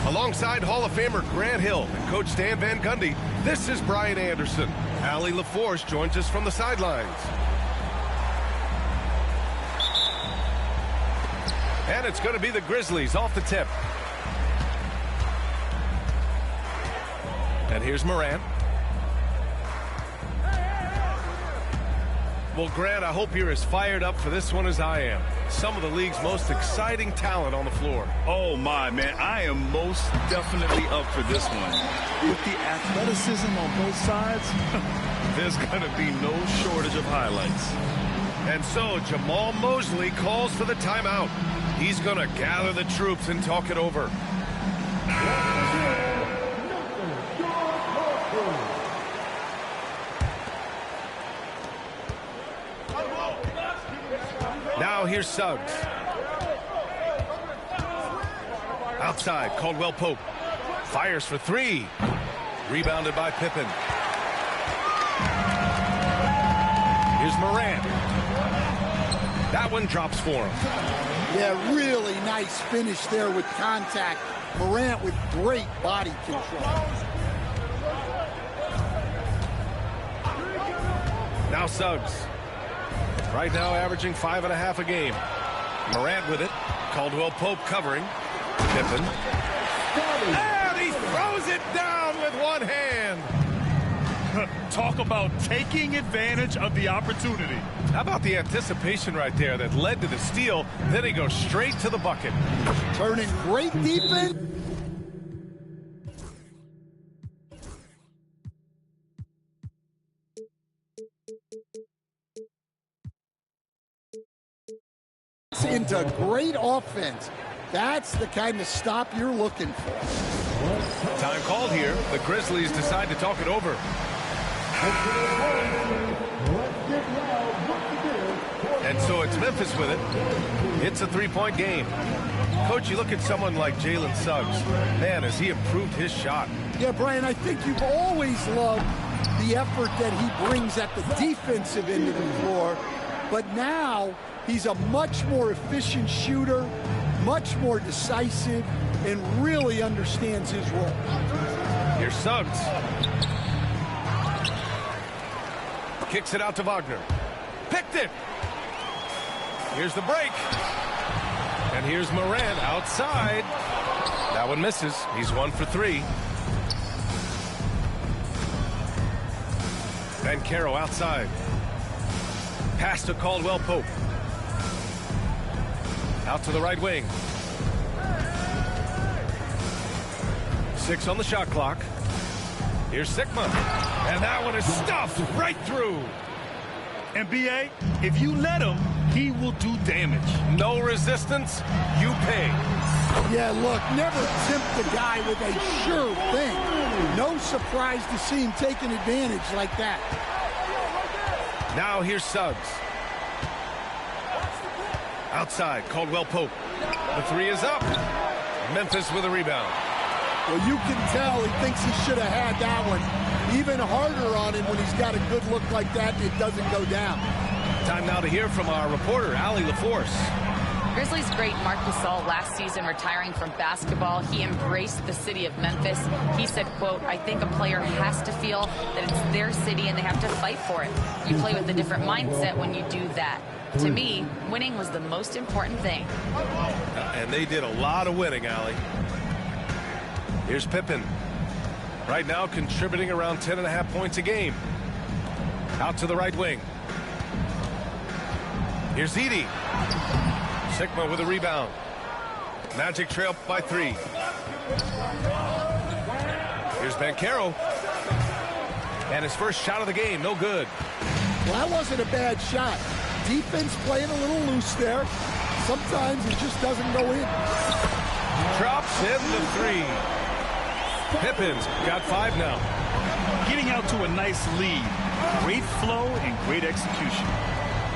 Alongside Hall of Famer Grant Hill and Coach Stan Van Gundy, this is Brian Anderson. Allie LaForce joins us from the sidelines. And it's going to be the Grizzlies off the tip. And here's Morant. Well, Grant, I hope you're as fired up for this one as I am. Some of the league's most exciting talent on the floor. Oh, my, man. I am most definitely up for this one. With the athleticism on both sides, there's going to be no shortage of highlights. And so Jamal Mosley calls for the timeout. He's going to gather the troops and talk it over. Now here's Suggs. Outside, Caldwell Pope. Fires for three. Rebounded by Pippen. Here's Morant. That one drops for him. Yeah, really nice finish there with contact. Morant with great body control. Now Suggs. Right now averaging 5.5 a game. Morant with it. Caldwell Pope covering. Pippen. And he throws it down with one hand. Talk about taking advantage of the opportunity. How about the anticipation right there that led to the steal? Then he goes straight to the bucket. Turning great defense. Into great offense. That's the kind of stop you're looking for. Time called here. The Grizzlies decide to talk it over. And so it's Memphis with it. It's a three-point game. Coach, you look at someone like Jalen Suggs. Man, has he improved his shot. Yeah, Brian, I think you've always loved the effort that he brings at the defensive end of the floor. But now he's a much more efficient shooter, much more decisive, and really understands his role. Here's Suggs. Kicks it out to Wagner. Picked it. Here's the break. And here's Morant outside. That one misses. He's 1 for 3. Banchero outside. Pass to Caldwell Pope. Out to the right wing. 6 on the shot clock. Here's Sigma. And that one is stuffed right through. And B.A., if you let him, he will do damage. No resistance, you pay. Yeah, look, never tempt the guy with a sure thing. No surprise to see him taking advantage like that. Now here's Suggs. Outside, Caldwell Pope. The three is up. Memphis with a rebound. Well, you can tell he thinks he should have had that one. Even harder on him when he's got a good look like that and it doesn't go down. Time now to hear from our reporter, Allie LaForce. Grizzlies great Marc Gasol last season retiring from basketball, he embraced the city of Memphis. He said, quote, "I think a player has to feel that it's their city and they have to fight for it. You play with a different mindset when you do that. To me, winning was the most important thing." And they did a lot of winning, Allie. Here's Pippen. Right now contributing around 10.5 points a game. Out to the right wing. Here's Edey. Sigma with a rebound. Magic trail by 3. Here's Banchero. And his first shot of the game, no good. Well, that wasn't a bad shot. Defense playing a little loose there. Sometimes it just doesn't go in. Drops in the 3. Pippen's got 5 now. Getting out to a nice lead. Great flow and great execution.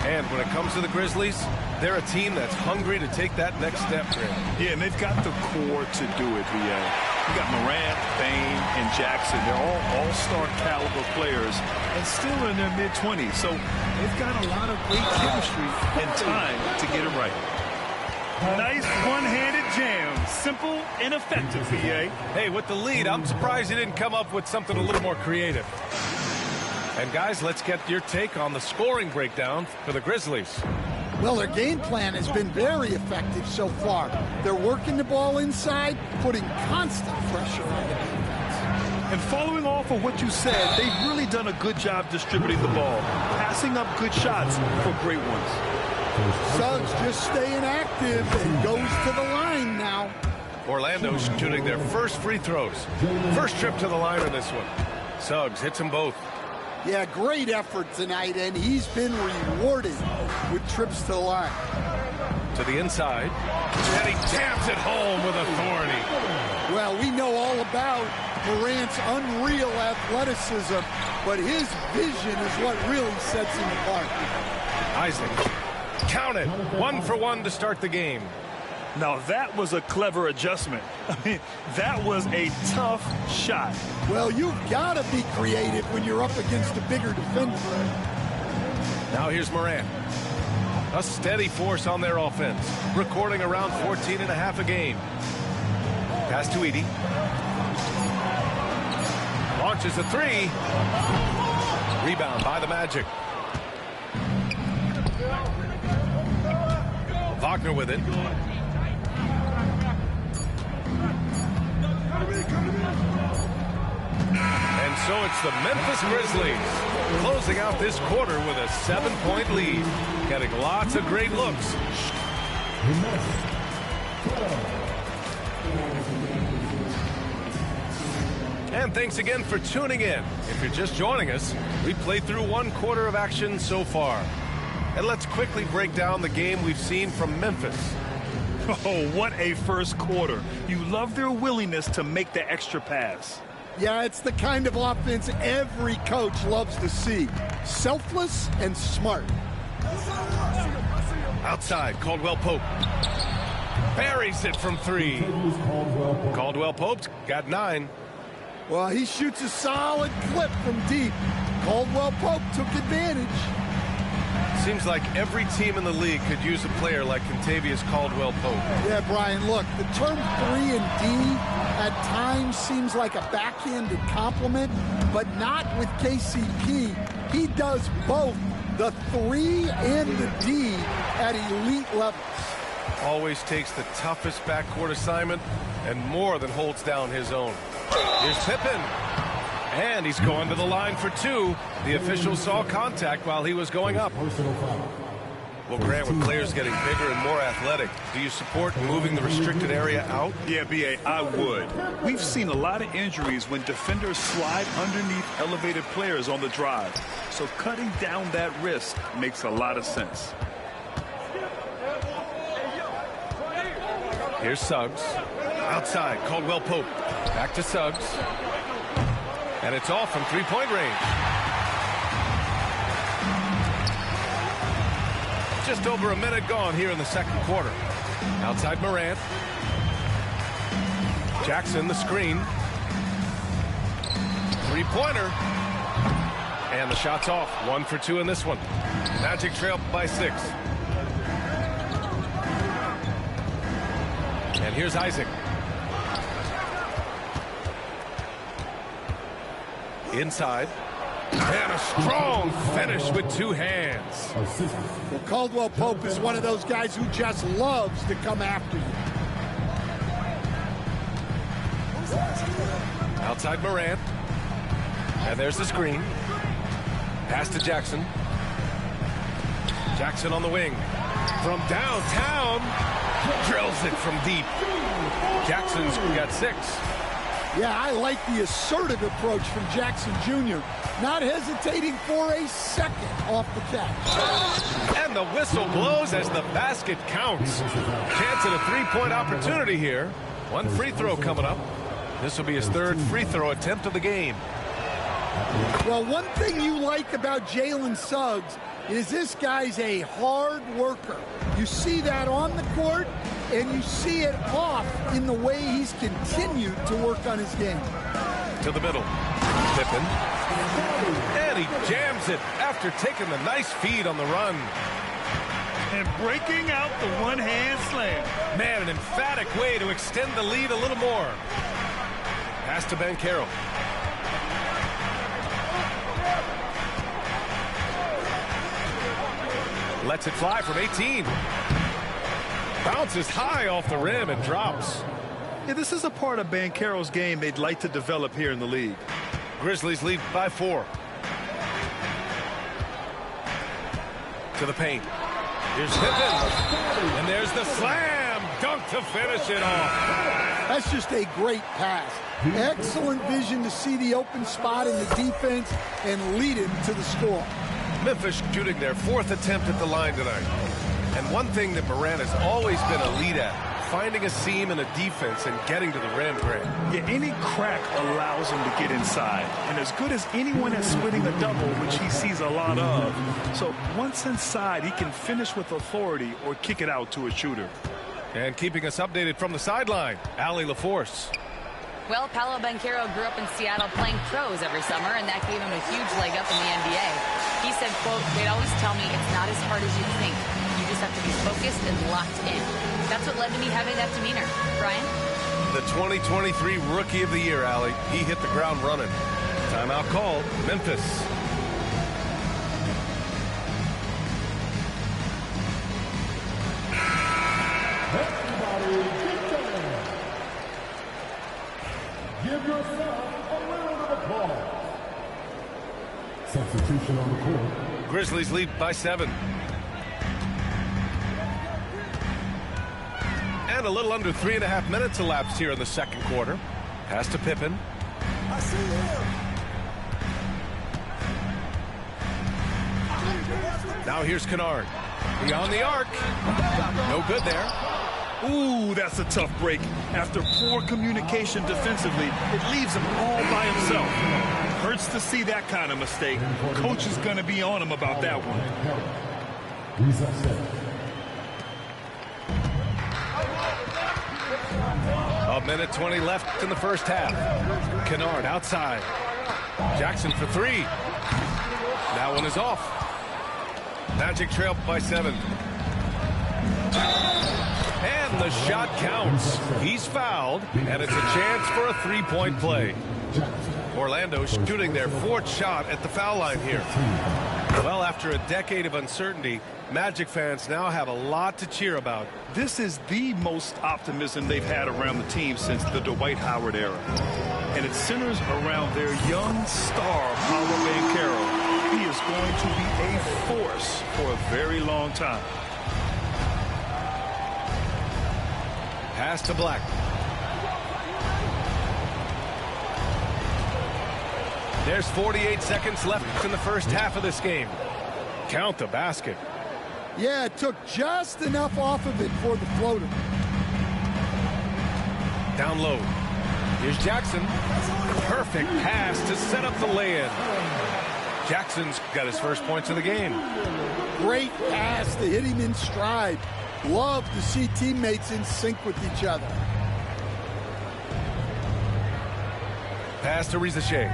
And when it comes to the Grizzlies, they're a team that's hungry to take that next step, Grant. Yeah, and they've got the core to do it, BA. You got Morant, Bane, and Jackson. They're all all-star caliber players and still in their mid-20s. So they've got a lot of great chemistry and time to get it right. Nice one-handed jam. Simple and effective, BA. Hey, with the lead, I'm surprised he didn't come up with something a little more creative. And guys, let's get your take on the scoring breakdown for the Grizzlies. Well, their game plan has been very effective so far. They're working the ball inside, putting constant pressure on the defense. And following off of what you said, they've really done a good job distributing the ball, passing up good shots for great ones. Suggs just staying active and goes to the line now. Orlando shooting their first free throws. First trip to the line on this one. Suggs hits them both. Yeah, great effort tonight, and he's been rewarded with trips to the line. To the inside, and he taps it home with authority. Well, we know all about Morant's unreal athleticism, but his vision is what really sets him apart. Isaac, count it. 1 for 1 to start the game. Now that was a clever adjustment. I mean, that was a tough shot. Well, you've got to be creative when you're up against a bigger defender. Now here's Morant. A steady force on their offense, recording around 14.5 a game. Pass to Edey. Launches a 3. Rebound by the Magic. Wagner with it. And so it's the Memphis Grizzlies closing out this quarter with a 7-point lead, getting lots of great looks. And thanks again for tuning in. If you're just joining us, we played through 1 quarter of action so far. And let's quickly break down the game we've seen from Memphis. Oh, what a first quarter. You love their willingness to make the extra pass. Yeah, it's the kind of offense every coach loves to see. Selfless and smart. Outside, Caldwell Pope. Buries it from 3. Caldwell Pope's got 9. Well, he shoots a solid clip from deep. Caldwell Pope took advantage. Seems like every team in the league could use a player like Kentavious Caldwell Pope. Yeah, Brian, look, the term 3 and D at times seems like a backhanded compliment, but not with KCP. He does both the 3 and the D at elite levels. Always takes the toughest backcourt assignment and more than holds down his own. Here's Pippen. And he's going to the line for 2. The official saw contact while he was going up. Well, Grant, with players getting bigger and more athletic, do you support moving the restricted area out? Yeah, B.A., I would. We've seen a lot of injuries when defenders slide underneath elevated players on the drive. So cutting down that risk makes a lot of sense. Here's Suggs. Outside, Caldwell Pope. Back to Suggs. And it's off from 3-point range. Just over a minute gone here in the second quarter. Outside Morant. Jackson, the screen. 3-pointer. And the shot's off. 1 for 2 in this one. Magic trail by 6. And here's Isaac. Inside. And a strong finish with two hands. Well, Caldwell Pope is one of those guys who just loves to come after you. Outside Morant. And there's the screen. Pass to Jackson. Jackson on the wing. From downtown. Drills it from deep. Jackson's got 6. Yeah, I like the assertive approach from Jackson Jr. Not hesitating for a second off the catch. And the whistle blows as the basket counts. Chance at a three-point opportunity here. One free throw coming up. This will be his 3rd free throw attempt of the game. Well, one thing you like about Jalen Suggs is this guy's a hard worker. You see that on the court, and you see it off in the way he's continued to work on his game. To the middle. Pippen. And he jams it after taking the nice feed on the run. And breaking out the one-hand slam. Man, an emphatic way to extend the lead a little more. Pass to Banchero. Lets it fly from 18. Bounces high off the rim and drops. Yeah, this is a part of Banchero's game they'd like to develop here in the league. Grizzlies lead by 4. To the paint. Here's Pippen. And there's the slam dunk to finish it off. That's just a great pass. Excellent vision to see the open spot in the defense and lead him to the score. Memphis shooting their 4th attempt at the line tonight. And one thing that Morant has always been a lead at, finding a seam in a defense and getting to the rim, Grant. Yeah, any crack allows him to get inside. And as good as anyone at splitting a double, which he sees a lot of. So once inside, he can finish with authority or kick it out to a shooter. And keeping us updated from the sideline, Allie LaForce. Well, Paolo Banchero grew up in Seattle playing pros every summer, and that gave him a huge leg up in the NBA. He said, quote, "They'd always tell me it's not as hard as you think. You just have to be focused and locked in." That's what led to me having that demeanor. Brian? The 2023 Rookie of the Year, Allie. He hit the ground running. Timeout called. Memphis. Give yourself a round of applause. Substitution on the court. Grizzlies lead by 7. And a little under 3.5 minutes elapsed here in the second quarter. Pass to Pippen. I see him. Now here's Kennard. Beyond the arc. No good there. Ooh, that's a tough break. After poor communication defensively, it leaves him all by himself. Hurts to see that kind of mistake. Coach is going to be on him about that one. A minute 20 left in the first half. Kennard outside. Jackson for 3. That one is off. Magic trail by 7. And the shot counts. He's fouled, and it's a chance for a 3-point play. Orlando shooting their 4th shot at the foul line here. Well, after a decade of uncertainty, Magic fans now have a lot to cheer about. This is the most optimism they've had around the team since the Dwight Howard era. And it centers around their young star, Paolo Banchero. He is going to be a force for a very long time. Pass to Black. There's 48 seconds left in the first half of this game. Count the basket. Yeah, it took just enough off of it for the floater. Down low. Here's Jackson. Perfect pass to set up the lay-in. Jackson's got his first points of the game. Great pass to hit him in stride. Love to see teammates in sync with each other. Pass to Rizachet.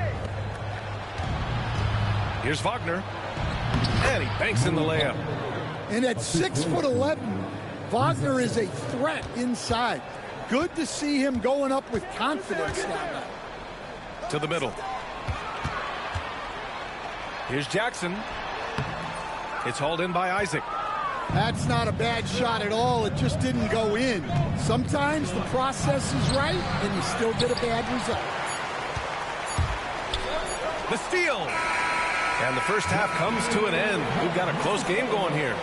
Here's Wagner. And he banks in the layup. And at 6'11", Wagner is a threat inside. Good to see him going up with confidence now. To the middle. Here's Jackson. It's hauled in by Isaac. That's not a bad shot at all. It just didn't go in. Sometimes the process is right, and you still get a bad result. The steal. And the first half comes to an end. We've got a close game going here.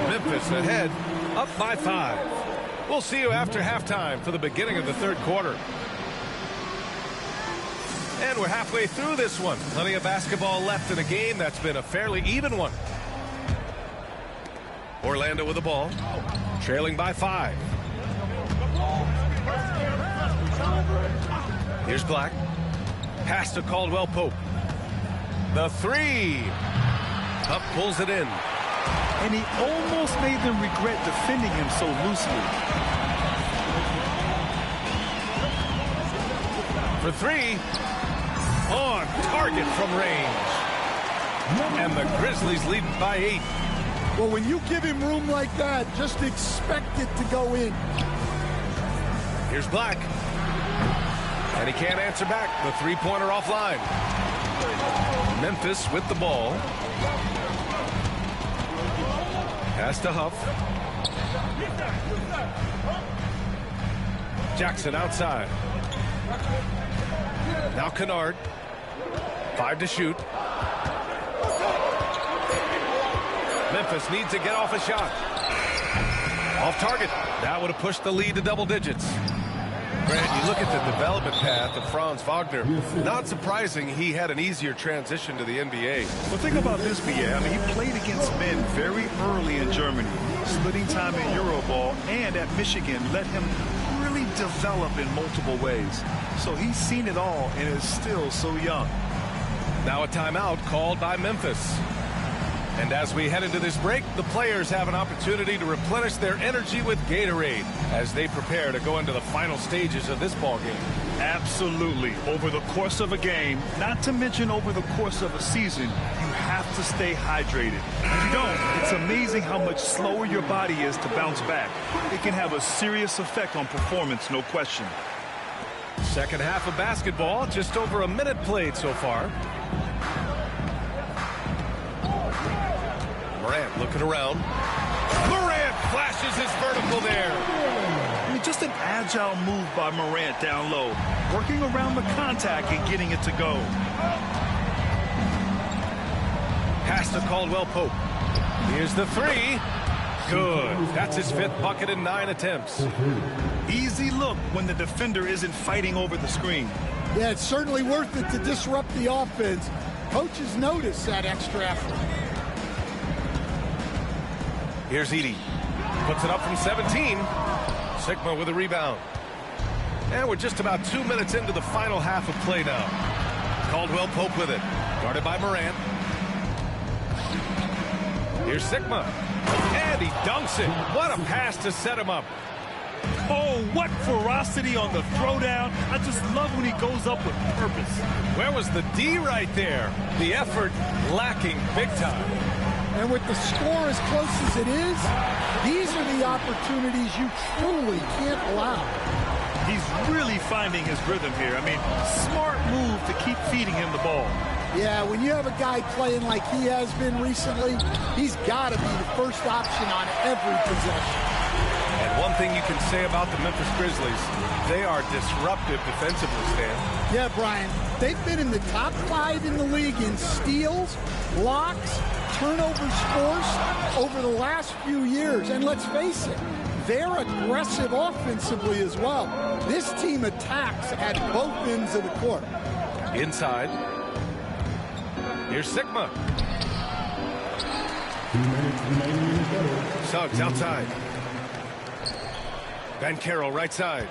Memphis ahead, up by 5. We'll see you after halftime for the beginning of the third quarter. And we're halfway through this one. Plenty of basketball left in a game that's been a fairly even one. Orlando with the ball, trailing by 5. Here's Black. Pass to Caldwell Pope. The 3. Up pulls it in. And he almost made them regret defending him so loosely. For 3. On target from range. And the Grizzlies lead by 8. Well, when you give him room like that, just expect it to go in. Here's Black. And he can't answer back. The three-pointer offline. Memphis with the ball. Pass to Huff. Jackson outside. Now Kennard. 5 to shoot. Memphis needs to get off a shot. Off target. That would have pushed the lead to double digits. Grant, you look at the development path of Franz Wagner. Not surprising he had an easier transition to the NBA. Well, think about this, BA. I mean, he played against men very early in Germany, splitting time in Euroball, and at Michigan let him really develop in multiple ways. So he's seen it all and is still so young. Now a timeout called by Memphis. And as we head into this break, the players have an opportunity to replenish their energy with Gatorade as they prepare to go into the final stages of this ball game. Absolutely. Over the course of a game, not to mention over the course of a season, you have to stay hydrated. If you don't, it's amazing how much slower your body is to bounce back. It can have a serious effect on performance, no question. Second half of basketball, just over a minute played so far. Morant looking around. Morant flashes his vertical there. I mean, just an agile move by Morant down low, working around the contact and getting it to go. Pass to Caldwell Pope. Here's the 3. Good. That's his 5th bucket in 9 attempts. Easy look when the defender isn't fighting over the screen. Yeah, it's certainly worth it to disrupt the offense. Coaches notice that extra effort. Here's Edey. Puts it up from 17. Sigma with a rebound. And we're just about 2 minutes into the final half of play now. Caldwell Pope with it. Guarded by Morant. Here's Sigma. And he dunks it. What a pass to set him up. Oh, what ferocity on the throwdown. I just love when he goes up with purpose. Where was the D right there? The effort lacking big time. And with the score as close as it is, these are the opportunities you truly can't allow. He's really finding his rhythm here. I mean, smart move to keep feeding him the ball. Yeah, when you have a guy playing like he has been recently, he's got to be the first option on every possession. And one thing you can say about the Memphis Grizzlies, they are disruptive defensively, Stan. Yeah, Brian, they've been in the top 5 in the league in steals, blocks, turnovers forced over the last few years. And let's face it, they're aggressive offensively as well. This team attacks at both ends of the court. Inside. Here's Sigma. 2 minutes remaining in the quarter. Suggs outside. Banchero right side.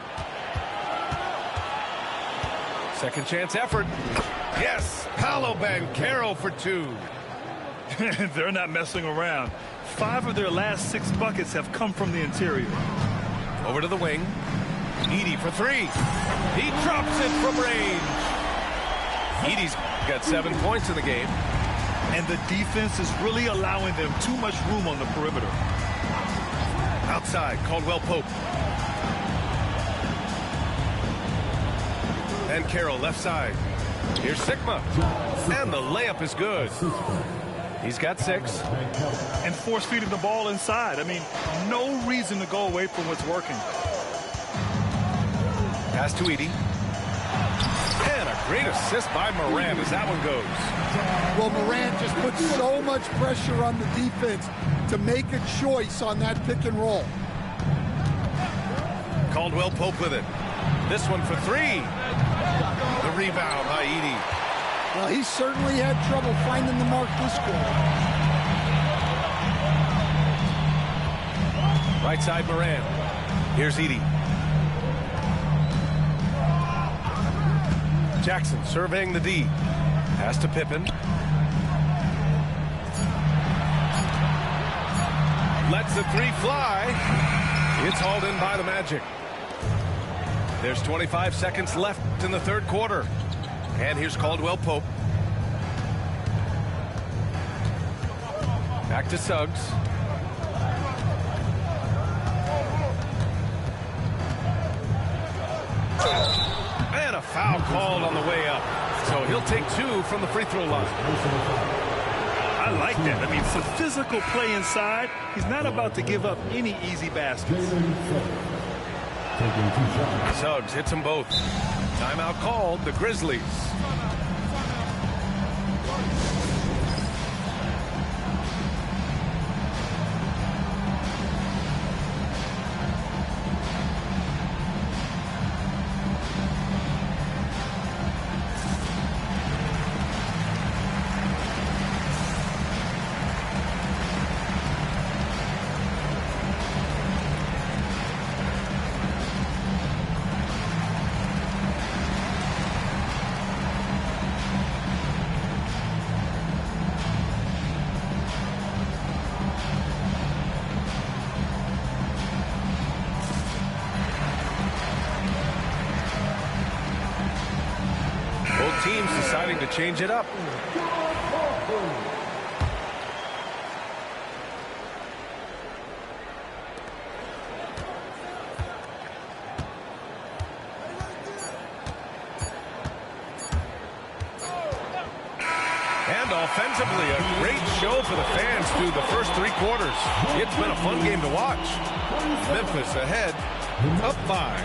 Second chance effort. Yes, Paolo Banchero for 2. They're not messing around. 5 of their last 6 buckets have come from the interior. Over to the wing. Edey for 3. He drops it from range. Edey's got 7 points in the game. And the defense is really allowing them too much room on the perimeter. Outside, Caldwell Pope. Banchero left side. Here's Sikma. And the layup is good. He's got 6. And force feeding the ball inside. I mean, no reason to go away from what's working. Pass to Edey. And a great assist by Morant as that one goes. Well, Morant just put so much pressure on the defense to make a choice on that pick and roll. Caldwell Pope with it. This one for 3. The rebound by Edey. Well, he certainly had trouble finding the mark this quarter. Right side Morant. Here's Edey. Jackson surveying the D. Pass to Pippen. Lets the 3 fly. It's hauled in by the Magic. There's 25 seconds left in the third quarter. And here's Caldwell Pope. Back to Suggs. And a foul called on the way up. So he'll take 2 from the free throw line. I like that. I mean, some physical play inside. He's not about to give up any easy baskets. Suggs hits them both. Timeout called, the Grizzlies. Both teams deciding to change it up. And offensively, a great show for the fans through the first 3 quarters. It's been a fun game to watch. Memphis ahead, up 5.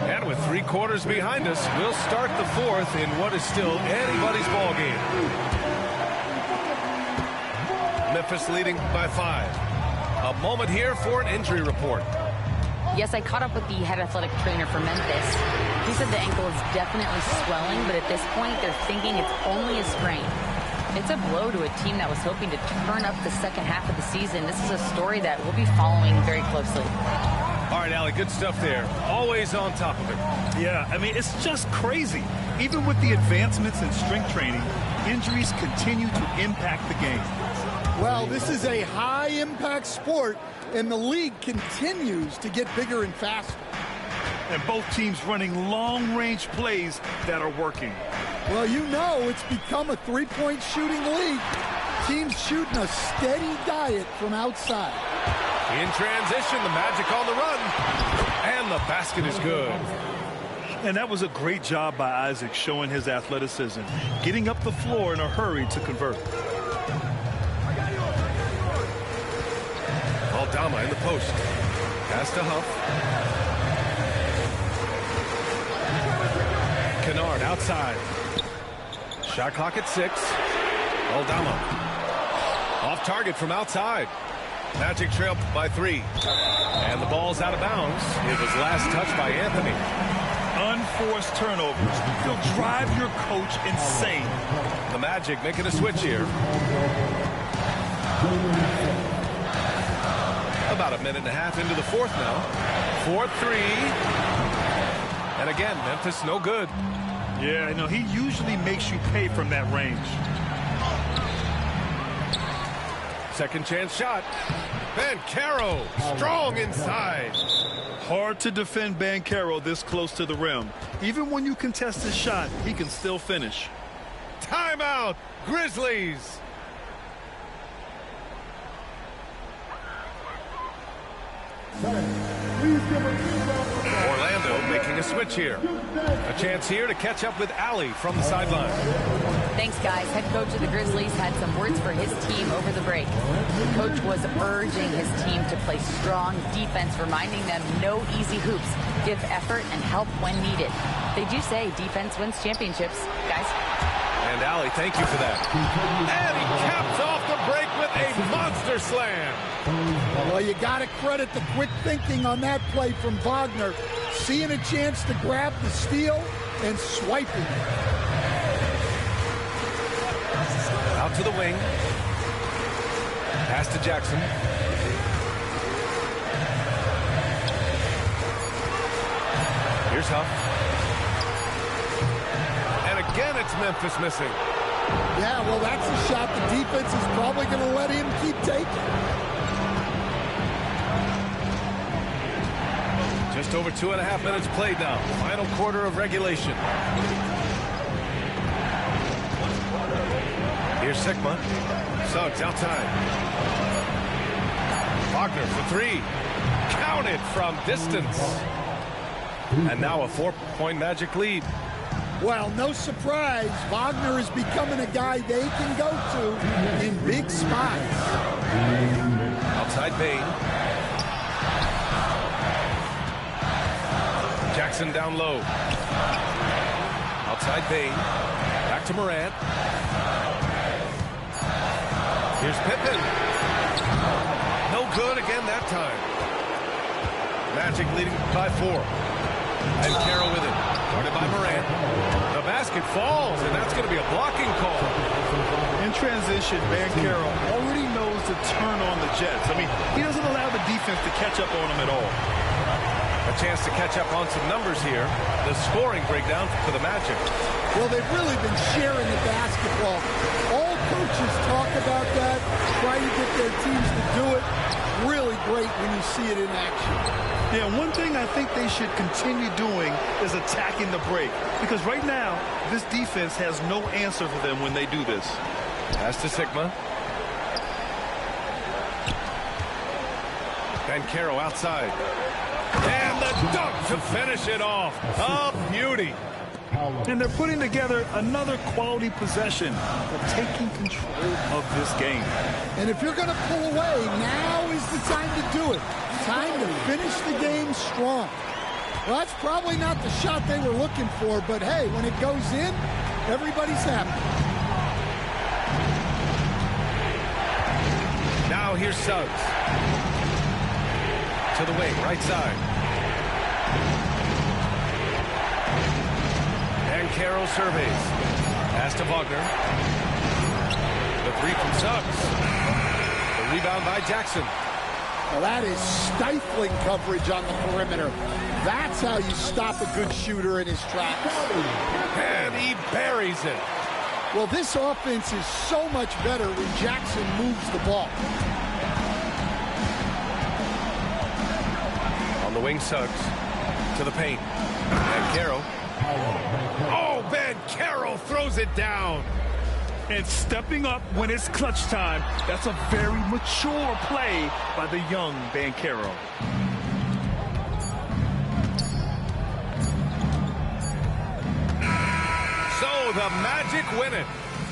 And with 3 quarters behind us, we'll start the 4th in what is still anybody's ball game. Memphis leading by 5. A moment here for an injury report. Yes, I caught up with the head athletic trainer for Memphis. He said the ankle is definitely swelling, but at this point, they're thinking it's only a sprain. It's a blow to a team that was hoping to turn up the second half of the season. This is a story that we'll be following very closely. All right, Allie, good stuff there. Always on top of it. Yeah, I mean, it's just crazy. Even with the advancements in strength training, injuries continue to impact the game. Well, this is a high-impact sport, and the league continues to get bigger and faster. And both teams running long-range plays that are working. Well, you know it's become a three-point shooting league. Teams shooting a steady diet from outside. In transition, the Magic on the run. And the basket is good. And that was a great job by Isaac, showing his athleticism, getting up the floor in a hurry to convert. Aldama in the post. Pass to Huff. Kennard outside. Shot clock at 6. Aldama. Off target from outside. Magic trail by 3. And the ball's out of bounds. It was last touched by Anthony. Unforced turnovers. They'll drive your coach insane. The Magic making a switch here. About a minute and a half into the 4th now. 4-3. And again, Memphis no good. Yeah, I know. He usually makes you pay from that range. Second chance shot. Banchero strong inside. Hard to defend Banchero this close to the rim. Even when you contest his shot, he can still finish. Timeout, Grizzlies. Please give a big round of applause. Orlando making a switch here. A chance here to catch up with Allie from the sideline. Thanks, guys. Head coach of the Grizzlies had some words for his team over the break. The coach was urging his team to play strong defense, reminding them no easy hoops, give effort, and help when needed. They do say defense wins championships, guys. And Allie, thank you for that. And he caps off the break with a monster slam. Well, you got to credit the quick thinking on that play from Wagner, seeing a chance to grab the steal and swiping it. Out to the wing. Pass to Jackson. Here's Huff. And again, it's Memphis missing. Yeah, well, that's a shot the defense is probably going to let him keep taking. Just over 2.5 minutes played now. Final quarter of regulation. Here's Sigma. Suggs outside. Wagner for three. Counted from distance. And now a 4-point Magic lead. Well, no surprise, Wagner is becoming a guy they can go to in big spots. Outside Bane. Jackson down low. Outside Bane. Back to Morant. Here's Pippen. No good again that time. Magic leading by 4. And Carroll with it. Guarded by Morant. The basket falls, and that's going to be a blocking call. In transition, Banchero already knows to turn on the Jets. I mean, he doesn't allow the defense to catch up on him at all. A chance to catch up on some numbers here. The scoring breakdown for the Magic. Well, they've really been sharing the basketball. All coaches talk about that, try to get their teams to do it. Really great when you see it in action. Yeah, one thing I think they should continue doing is attacking the break. Because right now, this defense has no answer for them when they do this. Pass to Sigma. Banchero outside. And the dunk to finish it off. A beauty. And they're putting together another quality possession of taking control of this game. And if you're going to pull away, now is the time to do it. Time to finish the game strong. Well, that's probably not the shot they were looking for, but hey, when it goes in, everybody's happy. Now here's Suggs. To the wing, right side. And Carroll surveys. Pass to Wagner. The three from Suggs. The rebound by Jackson. Well, that is stifling coverage on the perimeter. That's how you stop a good shooter in his tracks. And he buries it. Well, this offense is so much better when Jackson moves the ball. On the wing, Suggs. To the paint. Banchero. Oh, Banchero throws it down. And stepping up when it's clutch time, that's a very mature play by the young Banchero. So the Magic win it.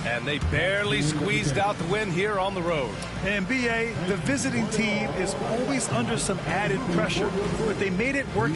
And they barely squeezed out the win here on the road. And B.A., the visiting team is always under some added pressure, but they made it work.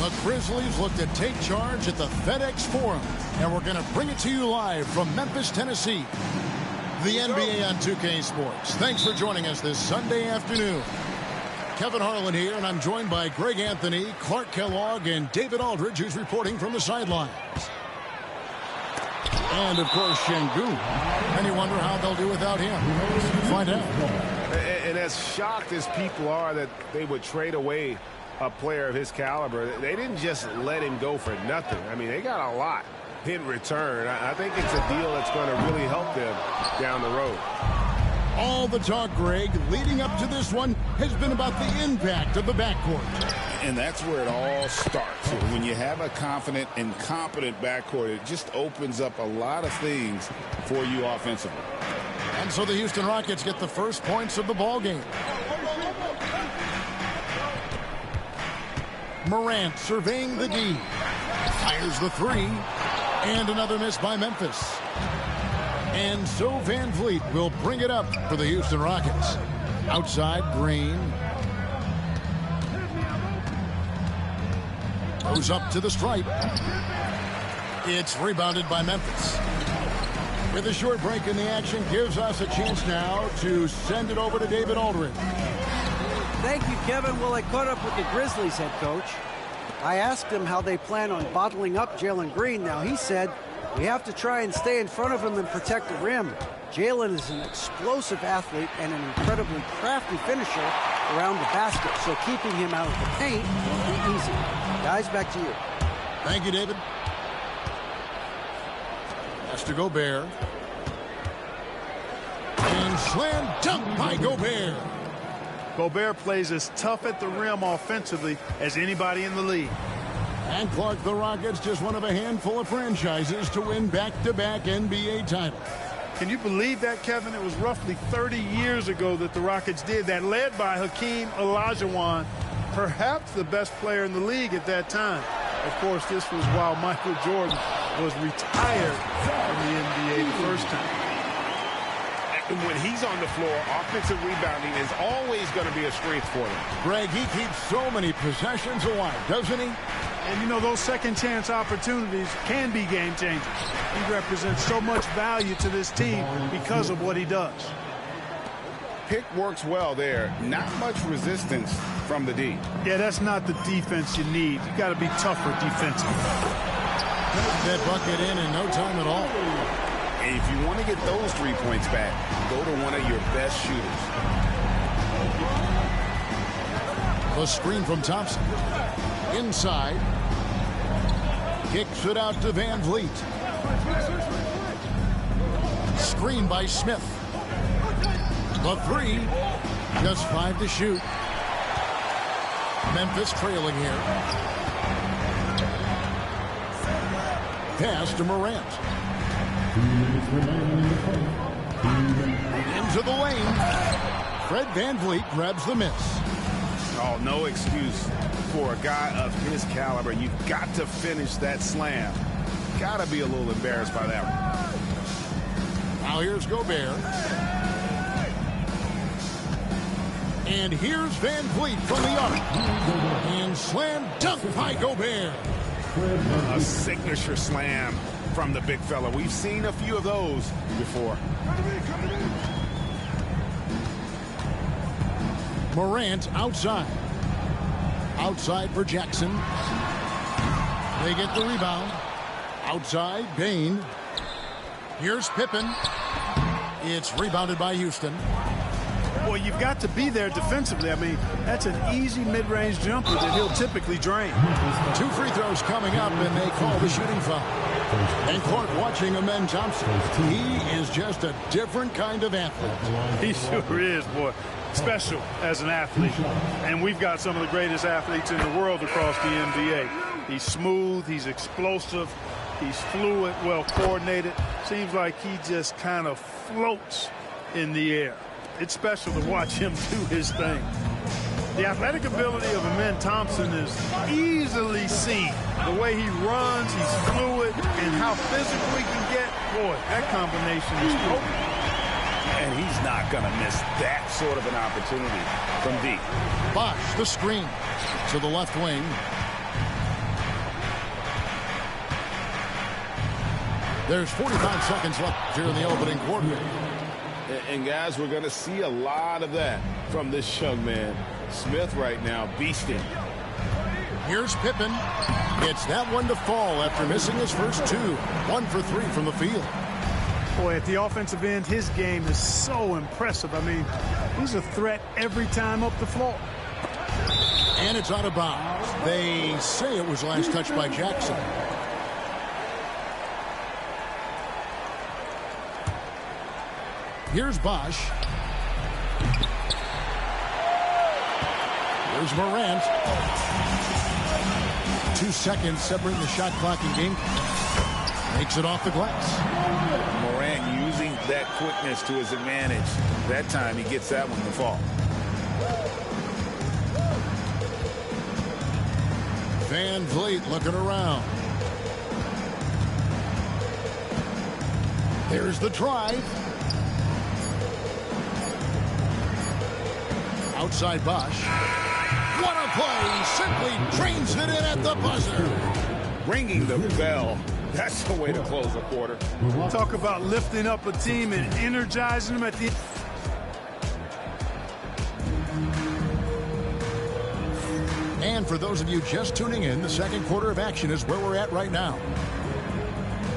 The Grizzlies look to take charge at the FedEx Forum, and we're going to bring it to you live from Memphis, Tennessee. The NBA on 2K Sports. Thanks for joining us this Sunday afternoon. Kevin Harlan here, and I'm joined by Greg Anthony, Clark Kellogg, and David Aldridge, who's reporting from the sidelines. And, of course, Şengün. And you wonder how they'll do without him. Find out. And as shocked as people are that they would trade away a player of his caliber, they didn't just let him go for nothing. I mean, they got a lot in return. I think it's a deal that's going to really help them down the road. All the talk, Greg, leading up to this one has been about the impact of the backcourt. And that's where it all starts. When you have a confident and competent backcourt, it just opens up a lot of things for you offensively. And so the Houston Rockets get the first points of the ball game. Morant surveying the D. Fires the three. And another miss by Memphis. And so Van Vliet will bring it up for the Houston Rockets. Outside, Green. Goes up to the stripe. It's rebounded by Memphis. With a short break in the action, gives us a chance now to send it over to David Aldridge. Thank you, Kevin. Well, I caught up with the Grizzlies head coach. I asked him how they plan on bottling up Jalen Green. Now, he said, we have to try and stay in front of him and protect the rim. Jalen is an explosive athlete and an incredibly crafty finisher around the basket, so keeping him out of the paint won't be easy. Guys, back to you. Thank you, David. Pass to Gobert. And slam dunk by Gobert. Gobert plays as tough at the rim offensively as anybody in the league. And Clark, the Rockets, just one of a handful of franchises to win back-to-back NBA titles. Can you believe that, Kevin? It was roughly 30 years ago that the Rockets did that, led by Hakeem Olajuwon, perhaps the best player in the league at that time. Of course, this was while Michael Jordan was retired from the NBA the first time. When he's on the floor, offensive rebounding is always going to be a strength for them. Greg, he keeps so many possessions alive, doesn't he? And, you know, those second-chance opportunities can be game changers. He represents so much value to this team because of what he does. Pick works well there. Not much resistance from the D. Yeah, that's not the defense you need. You got to be tougher defensively. That bucket in no time at all. And if you want to get those 3 points back, go to one of your best shooters. The screen from Thompson. Inside. Kicks it out to Van Vliet. Screen by Smith. The three. Just 5 to shoot. Memphis trailing here. Pass to Morant. Into the lane. Fred Van Vliet grabs the miss. Oh, no excuse for a guy of his caliber. You've got to finish that slam. Got to be a little embarrassed by that one. Now here's Gobert. And here's Van Vliet from the arc. And slam dunk by Gobert. A signature slam from the big fella. We've seen a few of those before. Morant outside. Outside for Jackson. They get the rebound. Outside, Bane. Here's Pippen. It's rebounded by Houston. Well, you've got to be there defensively. I mean, that's an easy mid-range jumper that he'll typically drain. 2 free throws coming up, and they call the shooting foul. And Clark watching Amen Thompson. He is just a different kind of athlete. He sure is, boy. Special as an athlete. And we've got some of the greatest athletes in the world across the NBA. He's smooth, he's explosive, he's fluid, well coordinated. Seems like he just kind of floats in the air. It's special to watch him do his thing. The athletic ability of Amen Thompson is easily seen. The way he runs, he's fluid, and how physical he can get. Boy, that combination is potent. And he's not going to miss that sort of an opportunity from deep. Bosh, the screen to the left wing. There's 45 seconds left here in the opening quarter. And guys, we're going to see a lot of that from this young man. Smith right now beasting. Here's Pippen. Gets that one to fall after missing his first 2. 1 for 3 from the field. Boy, at the offensive end, his game is so impressive. I mean, he's a threat every time up the floor. And it's out of bounds. They say it was last touched by Jackson. Here's Bosh. Here's Morant. 2 seconds separating the shot clock and game. Makes it off the glass. Morant using that quickness to his advantage. That time he gets that one to fall. Van Vliet looking around. There's the drive. Outside Bosh. What a play! Simply drains it in at the buzzer. Ringing the bell. That's the way to close a quarter. Talk about lifting up a team and energizing them at the end. And for those of you just tuning in, the second quarter of action is where we're at right now.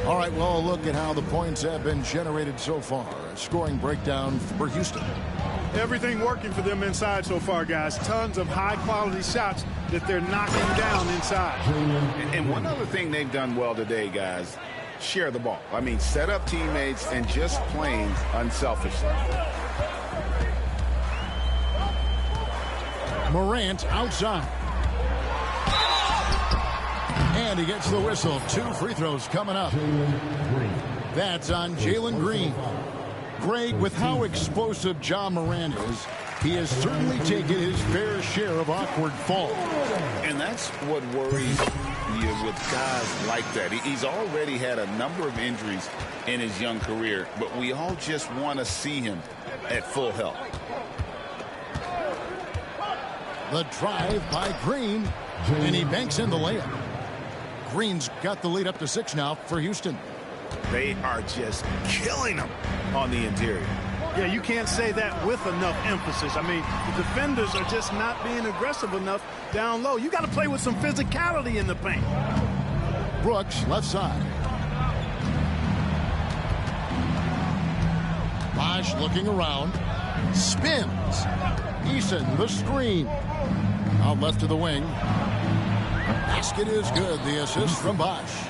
All right, well, a look at how the points have been generated so far. A scoring breakdown for Houston. Everything working for them inside so far, guys. Tons of high-quality shots that they're knocking down inside. And one other thing they've done well today, guys, share the ball. I mean, set up teammates and just playing unselfishly. Morant outside. And he gets the whistle. 2 free throws coming up. That's on Jalen Green. Greg, with how explosive Ja Morant is, he has certainly taken his fair share of awkward falls. And that's what worries you with guys like that. He's already had a number of injuries in his young career, but we all just want to see him at full health. The drive by Green, and he banks in the layup. Green's got the lead up to 6 now for Houston. They are just killing them on the interior. Yeah, you can't say that with enough emphasis. I mean, the defenders are just not being aggressive enough down low. You got to play with some physicality in the paint. Brooks, left side. Bosh looking around. Spins. Eason, the screen. Out left to the wing. Basket is good. The assist from Bosh.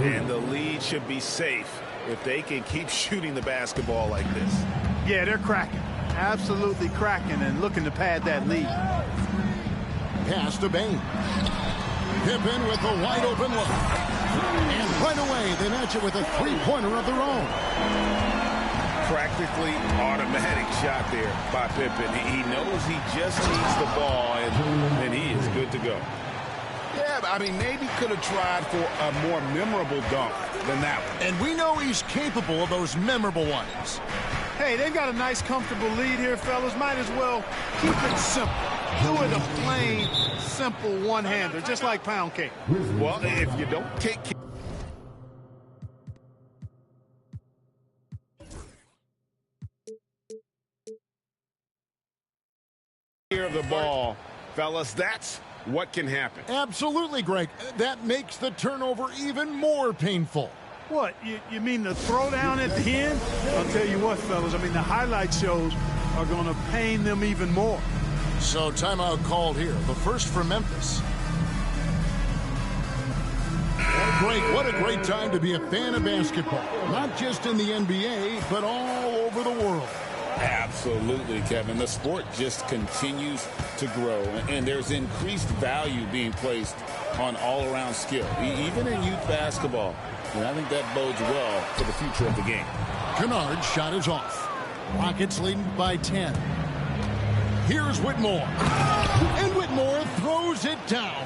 And the lead should be safe if they can keep shooting the basketball like this. Yeah, they're cracking. Absolutely cracking and looking to pad that lead. Pass to Bane. Pippen with a wide open look. And right away, they match it with a three-pointer of their own. Practically automatic shot there by Pippen. He knows he just needs the ball, and he is good to go. Yeah, I mean, maybe could have tried for a more memorable dunk than that one. And we know he's capable of those memorable ones. Hey, they've got a nice, comfortable lead here, fellas. Might as well keep it simple. Do it a plain, simple one-hander, just like pound cake. Well, if you don't take care of the ball, fellas, that's what can happen. Absolutely, Greg. That makes the turnover even more painful. What, you mean the throwdown at the end? I'll tell you what, fellas, I mean, the highlight shows are going to pain them even more. So timeout called here. The first for Memphis. Greg, what a great time to be a fan of basketball. Not just in the NBA, but all over the world. Absolutely, Kevin. The sport just continues to grow, and there's increased value being placed on all-around skill, even in youth basketball. And I think that bodes well for the future of the game. Kennard's shot is off. Rockets leading by 10. Here's Whitmore. And Whitmore throws it down.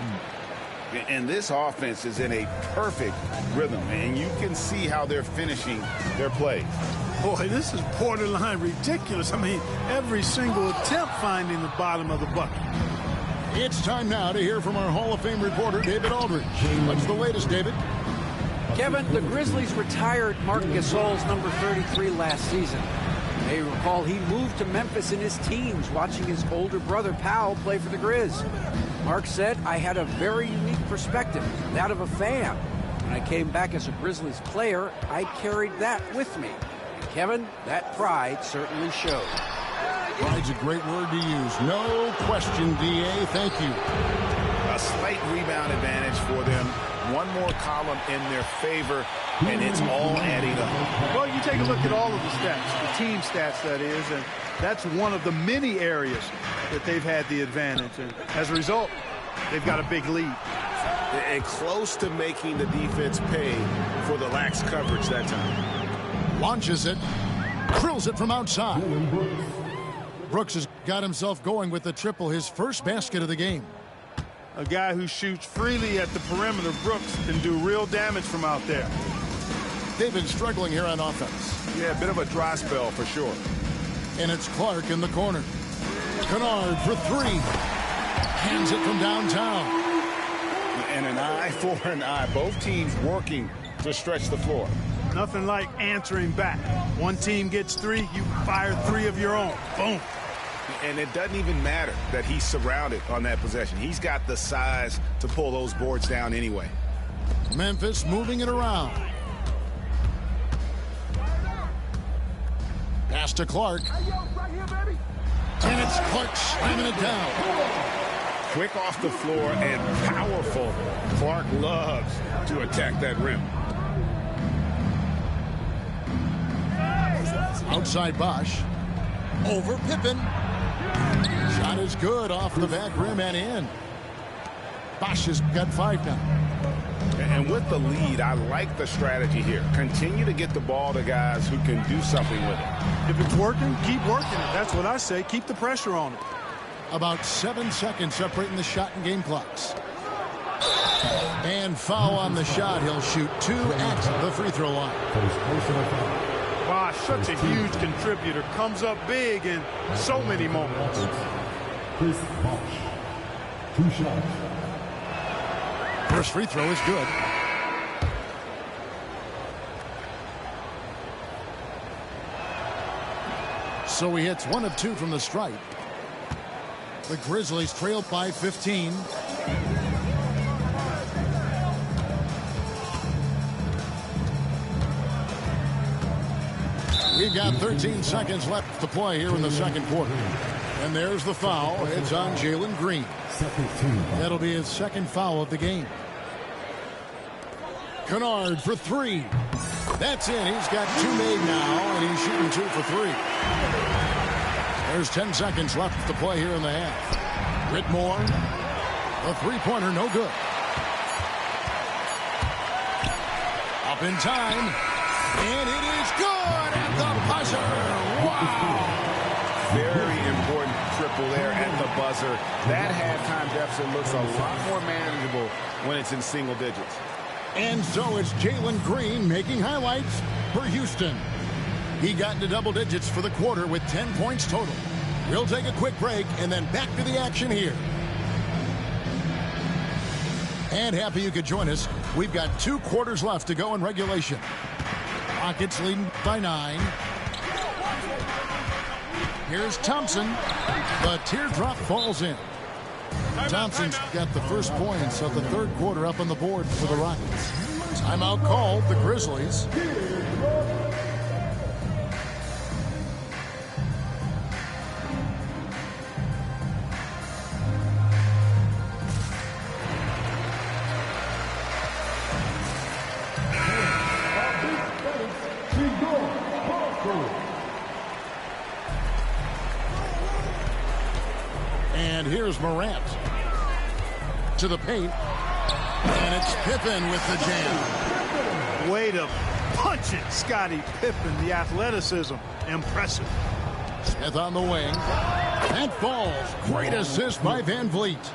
And this offense is in a perfect rhythm, and you can see how they're finishing their play. Boy, this is borderline ridiculous. I mean, every single attempt finding the bottom of the bucket. It's time now to hear from our Hall of Fame reporter, David Aldridge. What's the latest, David? Kevin, the Grizzlies retired Marc Gasol's number 33 last season. You may recall he moved to Memphis in his teens, watching his older brother Powell play for the Grizz. Mark said, I had a very unique perspective, that of a fan. When I came back as a Grizzlies player, I carried that with me. And Kevin, that pride certainly showed. Pride's a great word to use. No question, D.A. Thank you. A slight rebound advantage for them. One more column in their favor, and it's all adding up. Well, you take a look at all of the stats, the team stats, that is, and that's one of the many areas that they've had the advantage. And as a result, they've got a big lead. And close to making the defense pay for the lax coverage that time. Launches it, drills it from outside. Brooks has got himself going with the triple, his first basket of the game. A guy who shoots freely at the perimeter, Brooks, can do real damage from out there. They've been struggling here on offense. Yeah, a bit of a dry spell for sure. And it's Clark in the corner. Kennard for three. Hands it from downtown. And an eye for an eye. Both teams working to stretch the floor. Nothing like answering back. One team gets three, you fire three of your own. Boom. And it doesn't even matter that he's surrounded on that possession. He's got the size to pull those boards down anyway. Memphis moving it around. Pass to Clark. And it's Clark slamming it down. Quick off the floor and powerful. Clark loves to attack that rim. Outside Bosch. Over Pippen. Shot is good off the back rim and in. Bosch has got 5 now. And with the lead, I like the strategy here. Continue to get the ball to guys who can do something with it. If it's working, keep working it. That's what I say. Keep the pressure on it. About 7 seconds separating the shot and game clocks. And foul on the shot. He'll shoot 2 at the free throw line. Wow, such a huge contributor. Comes up big in so many moments. Chris Bosh. 2 shots. First free throw is good. So he hits 1 of 2 from the stripe. The Grizzlies trail by 15. We've got 13 seconds left to play here in the second quarter. And there's the foul. It's on Jalen Green. That'll be his second foul of the game. Kennard for 3. That's in. He's got 2 made now, and he's shooting 2 for 3. There's 10 seconds left to play here in the half. Whitmore, the three-pointer, no good. Up in time, and it is good at the buzzer. Wow! Very important triple there at the buzzer. That halftime deficit looks a lot more manageable when it's in single digits. And so it's Jalen Green making highlights for Houston. He got into double digits for the quarter with 10 points total. We'll take a quick break and then back to the action here. And happy you could join us. We've got 2 quarters left to go in regulation. Rockets leading by 9. Here's Thompson. The teardrop falls in. Thompson's got the first points of the third quarter up on the board for the Rockets. Timeout called, the Grizzlies. And here's Morant to the paint. And it's Pippen with the jam. Way to punch it, Scottie Pippen. The athleticism, impressive. Smith on the wing. That falls. Great assist by Van Vliet.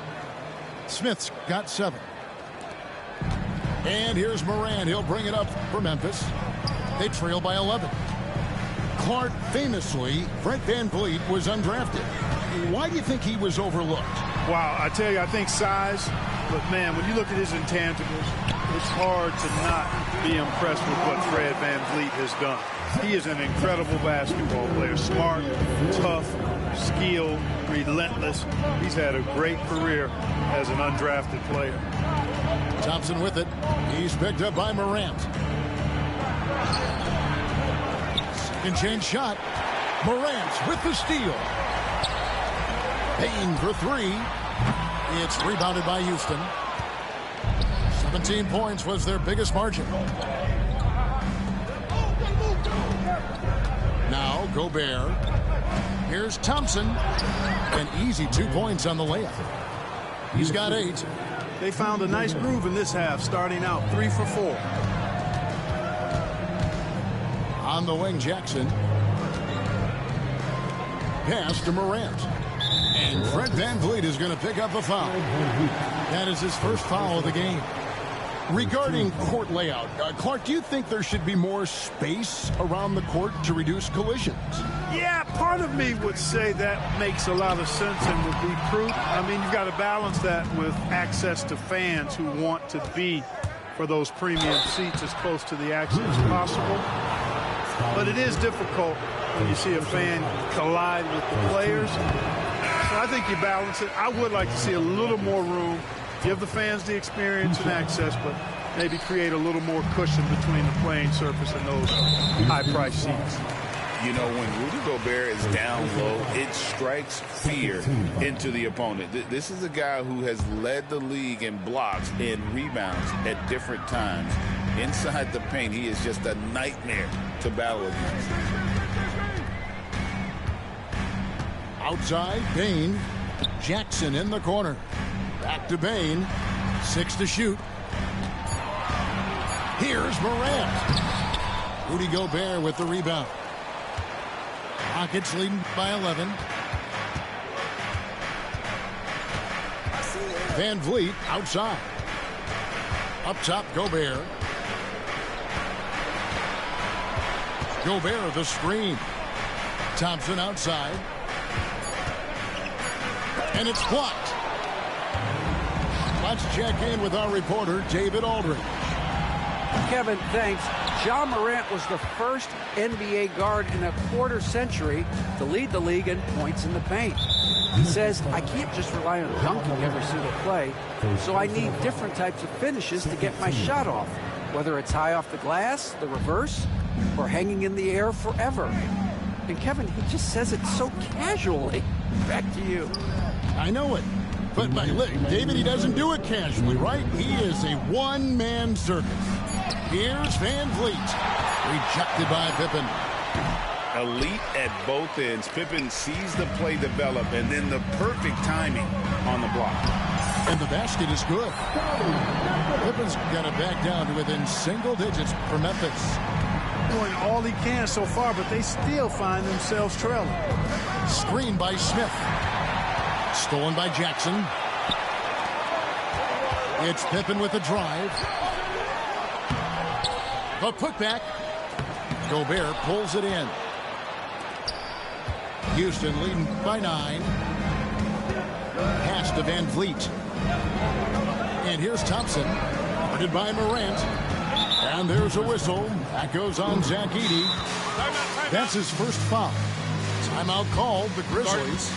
Smith's got 7. And here's Morant. He'll bring it up for Memphis. They trail by 11. Clark famously, Fred Van Vliet was undrafted. Why do you think he was overlooked? Wow, I tell you, I think size. But, man, when you look at his intangibles, it's hard to not be impressed with what Fred Van Vliet has done. He is an incredible basketball player. Smart, tough, skilled, relentless. He's had a great career as an undrafted player. Thompson with it. He's picked up by Morant. Second chance shot. Morant with the steal. Payne for 3. It's rebounded by Houston. 17 points was their biggest margin. Now Gobert. Here's Thompson. An easy 2 points on the layup. He's got 8. They found a nice groove in this half, starting out 3 for 4. On the wing, Jackson. Pass to Morant. And Fred Van Vliet is going to pick up a foul. That is his first foul of the game. Regarding court layout, Clark, do you think there should be more space around the court to reduce collisions? Yeah, part of me would say that makes a lot of sense and would be prudent. I mean, you've got to balance that with access to fans who want to be for those premium seats as close to the action as possible. But it is difficult when you see a fan collide with the players. So I think you balance it. I would like to see a little more room, give the fans the experience and access, but maybe create a little more cushion between the playing surface and those high-priced seats. You know, when Rudy Gobert is down low, it strikes fear into the opponent. This is a guy who has led the league in blocks and rebounds at different times. Inside the paint, he is just a nightmare to battle against. Outside, Payne. Jackson in the corner. Back to Payne. 6 to shoot. Here's Morant. Rudy Gobert with the rebound. Rockets leading by 11. Van Vliet outside. Up top, Gobert. Gobert the screen. Thompson outside. And it's blocked. Let's check in with our reporter, David Aldridge. Kevin, thanks. Ja Morant was the first NBA guard in a quarter century to lead the league in points in the paint. He says, I can't just rely on dunking every single play, so I need different types of finishes to get my shot off, whether it's high off the glass, the reverse, or hanging in the air forever. And Kevin, he just says it so casually. Back to you. I know it. But, David, he doesn't do it casually, right? He is a one-man circus. Here's Van Vliet. Rejected by Pippen. Elite at both ends. Pippen sees the play develop, and then the perfect timing on the block. And the basket is good. Pippen's got it back down to within single digits for Memphis. Doing all he can so far, but they still find themselves trailing. Screen by Smith. Stolen by Jackson. It's Pippen with the drive. The putback. Gobert pulls it in. Houston leading by 9. Pass to Van Vliet. And here's Thompson. Guarded by Morant. And there's a whistle. That goes on Zach Edey. That's his first foul. Timeout called, the Grizzlies.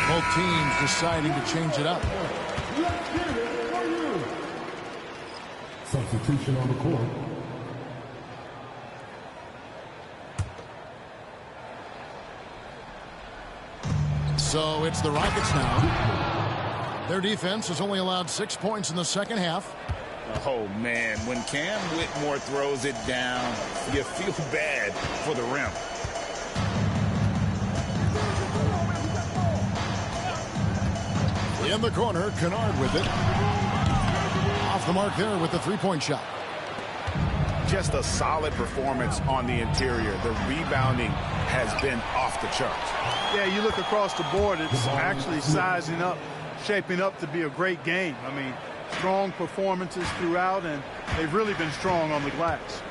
Both teams deciding to change it up. Substitution on the court. So it's the Rockets now. Their defense has only allowed 6 points in the second half. Oh, man, when Cam Whitmore throws it down, you feel bad for the rim. In the corner, Kennard with it. Off the mark there with the three-point shot. Just a solid performance on the interior. The rebounding has been off the charts. Yeah, you look across the board, it's actually sizing up, shaping up to be a great game. I mean, strong performances throughout, and they've really been strong on the glass.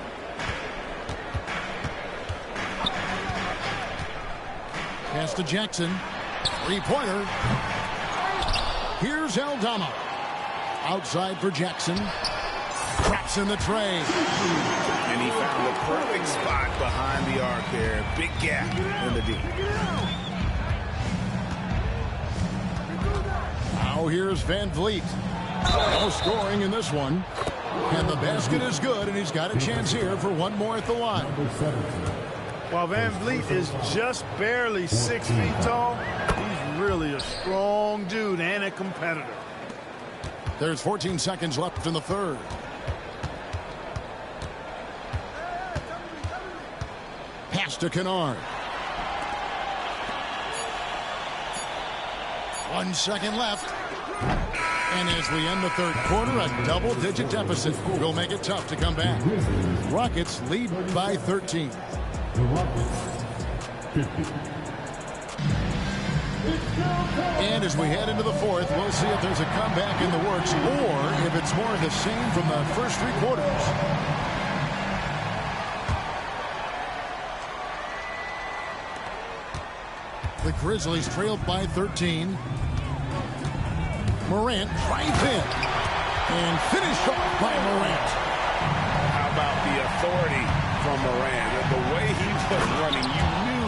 Pass to Jackson. Three-pointer. Here's Aldama. Outside for Jackson. Traps in the tray. And he found the perfect spot behind the arc there. Big gap in the D. Now here's Van Vliet. No scoring in this one. And the basket is good, and he's got a chance here for one more at the line. While Van Vliet is just barely 6 feet tall, he's really a strong dude and a competitor. There's 14 seconds left in the third. Pass to Kennard. 1 second left. And as we end the third quarter, a double-digit deficit will make it tough to come back. Rockets lead by 13. The Rockets, 50. And as we head into the fourth, we'll see if there's a comeback in the works or if it's more of the same from the first 3 quarters. The Grizzlies trailed by 13. Morant drives in and finished off by Morant. How about the authority from Morant? The way he was running, you knew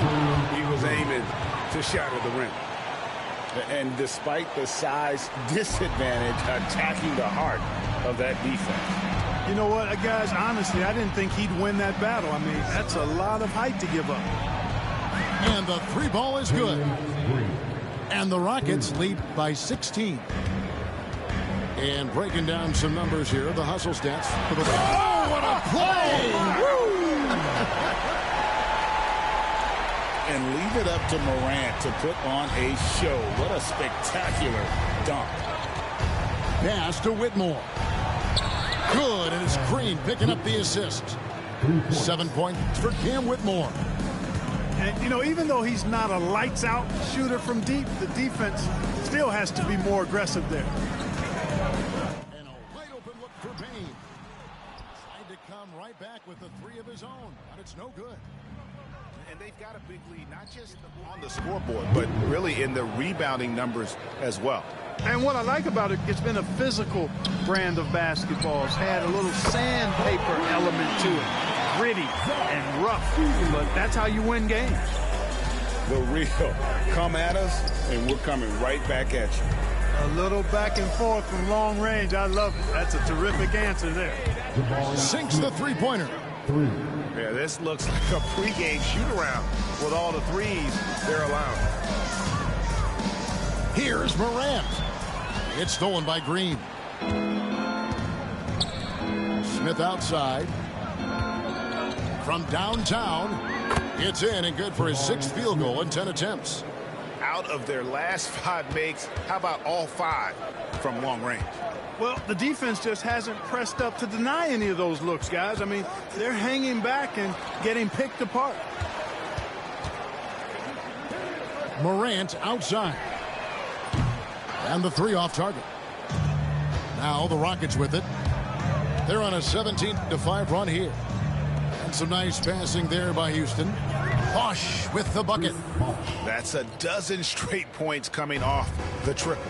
he was aiming to shatter the rim. And despite the size disadvantage, attacking the heart of that defense. You know what, guys, honestly, I didn't think he'd win that battle. I mean, that's a lot of height to give up. And the 3 ball is good. And the Rockets lead by 16. And breaking down some numbers here, the hustle stats. Oh, what a play! Woo! And leave it up to Morant to put on a show. What a spectacular dunk. Pass to Whitmore. Good, and it's Green picking up the assist. 7 points for Cam Whitmore. And, you know, even though he's not a lights-out shooter from deep, the defense still has to be more aggressive there. And a wide-open look for Payne. Tried to come right back with the 3 of his own, but it's no good. And they've got a big lead, not just on the scoreboard, but really in the rebounding numbers as well. And what I like about it, it's been a physical brand of basketball. It's had a little sandpaper element to it. Gritty and rough, but that's how you win games. The real. Come at us, and we're coming right back at you. A little back and forth from long range. I love it. That's a terrific answer there. Sinks the three-pointer. Yeah, this looks like a pregame shoot-around with all the threes they're allowing. Here's Morant. It's stolen by Green. Smith outside. From downtown, it's in and good for his 6th field goal in 10 attempts. Out of their last 5 makes, how about all 5 from long range? Well, the defense just hasn't pressed up to deny any of those looks, guys. I mean, they're hanging back and getting picked apart. Morant outside. And the three off target. Now the Rockets with it. They're on a 17-5 run here. And some nice passing there by Houston. Bosh with the bucket. That's a dozen straight points coming off the triple.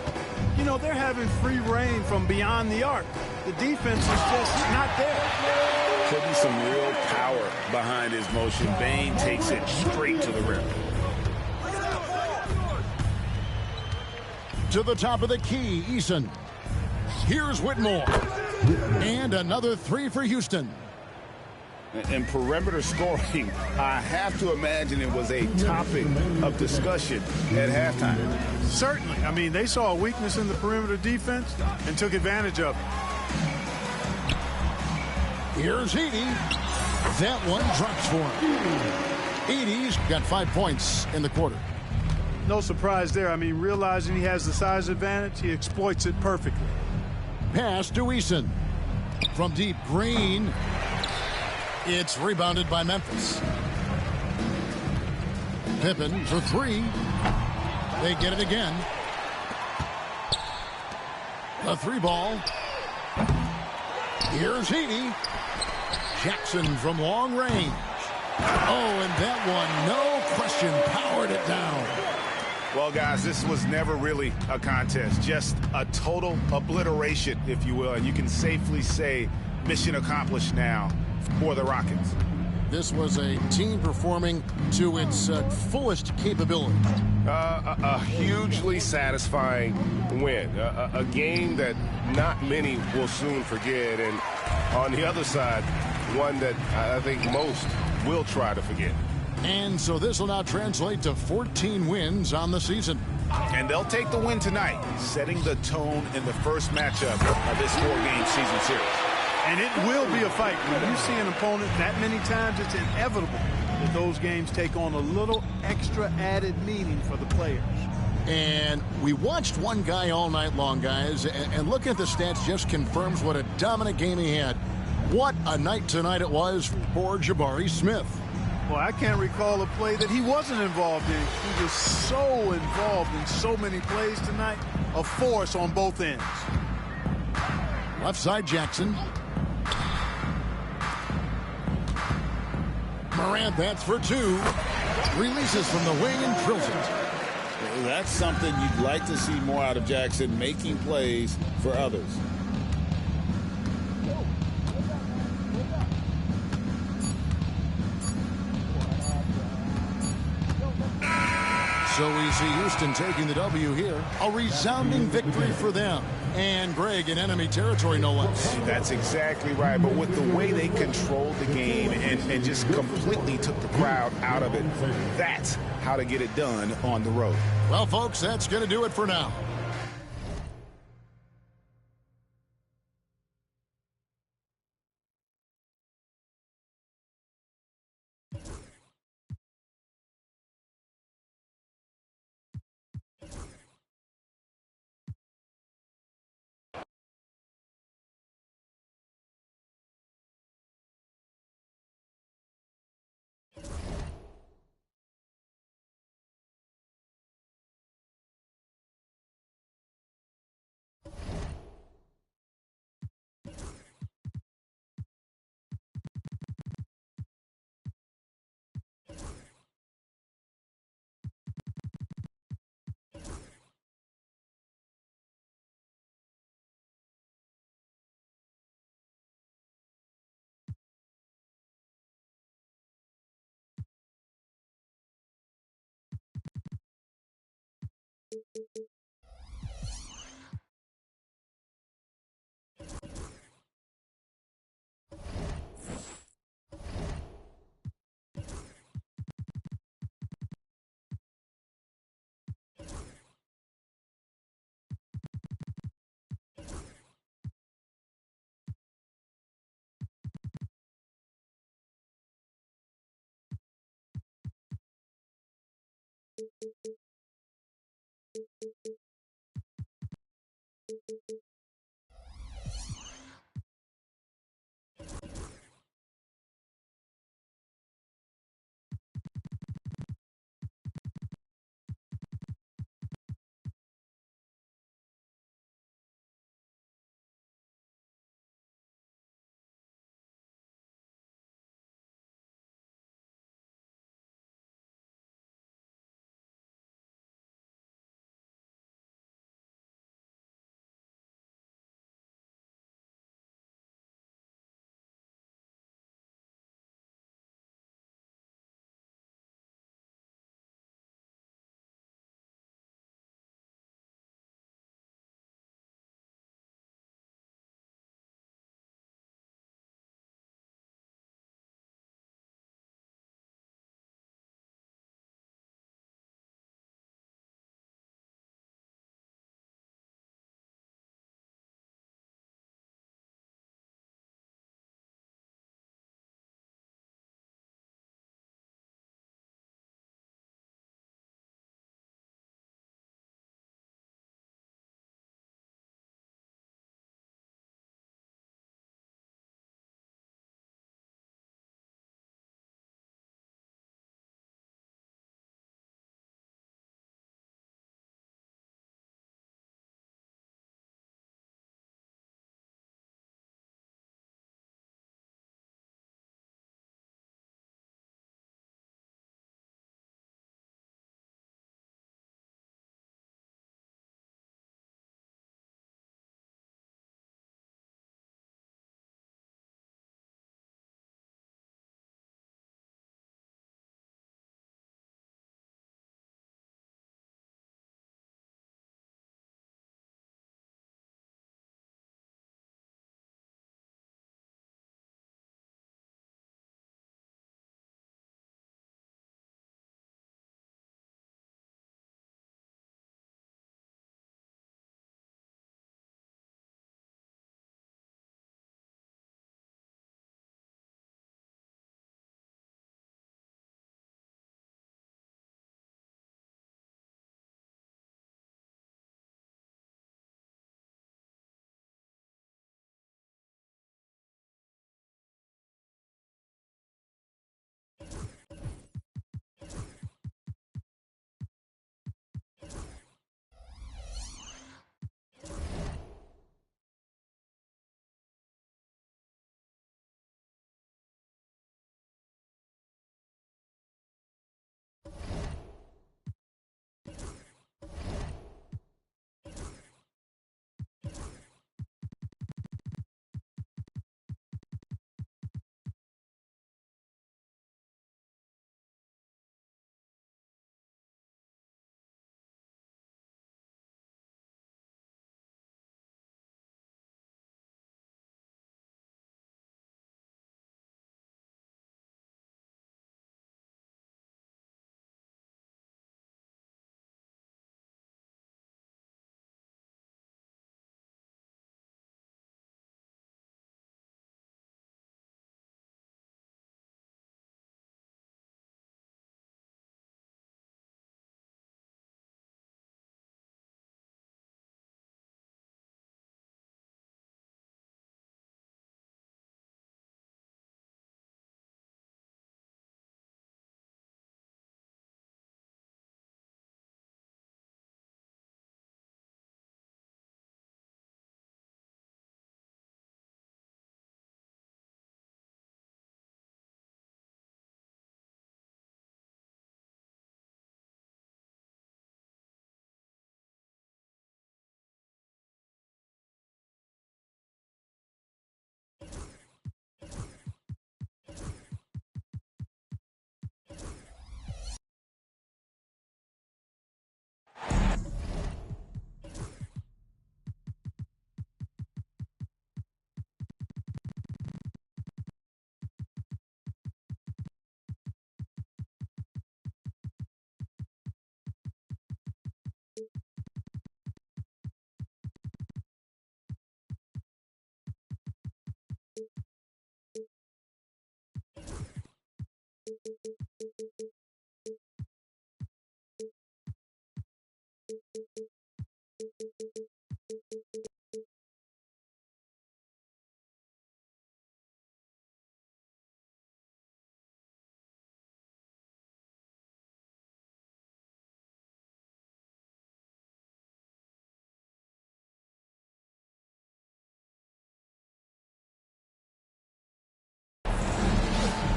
You know, they're having free reign from beyond the arc. The defense is just not there. Could be some real power behind his motion. Bane takes it straight to the rim. To the top of the key, Eason. Here's Whitmore. And another three for Houston. And perimeter scoring, I have to imagine it was a topic of discussion at halftime. Certainly. I mean, they saw a weakness in the perimeter defense and took advantage of it. Here's Edey. That one drops for him. Edey's got 5 points in the quarter. No surprise there. I mean, realizing he has the size advantage, he exploits it perfectly. Pass to Eason. From deep, Green. It's rebounded by Memphis. Pippen for three. They get it again. The three ball. Here's Edey. Jackson from long range. Oh, and that one, no question, powered it down. Well, guys, this was never really a contest, just a total obliteration, if you will. And you can safely say mission accomplished now for the Rockets. This was a team performing to its fullest capability. A hugely satisfying win. A game that not many will soon forget. And on the other side, one that I think most will try to forget. And so this will now translate to 14 wins on the season. And they'll take the win tonight, setting the tone in the first matchup of this four-game season series. And it will be a fight. When you see an opponent that many times, it's inevitable that those games take on a little extra added meaning for the players. And we watched one guy all night long, guys, and looking at the stats just confirms what a dominant game he had. What a night tonight it was for Jabari Smith. Well, I can't recall a play that he wasn't involved in. He was so involved in so many plays tonight, a force on both ends. Left side, Jackson. Morant, that's for two. Releases from the wing and drills it. That's something you'd like to see more out of Jackson, making plays for others. So we see Houston taking the W here. A resounding victory for them. And Greg in enemy territory, no less. That's exactly right. But with the way they controlled the game and just completely took the crowd out of it, that's how to get it done on the road. Well, folks, that's going to do it for now.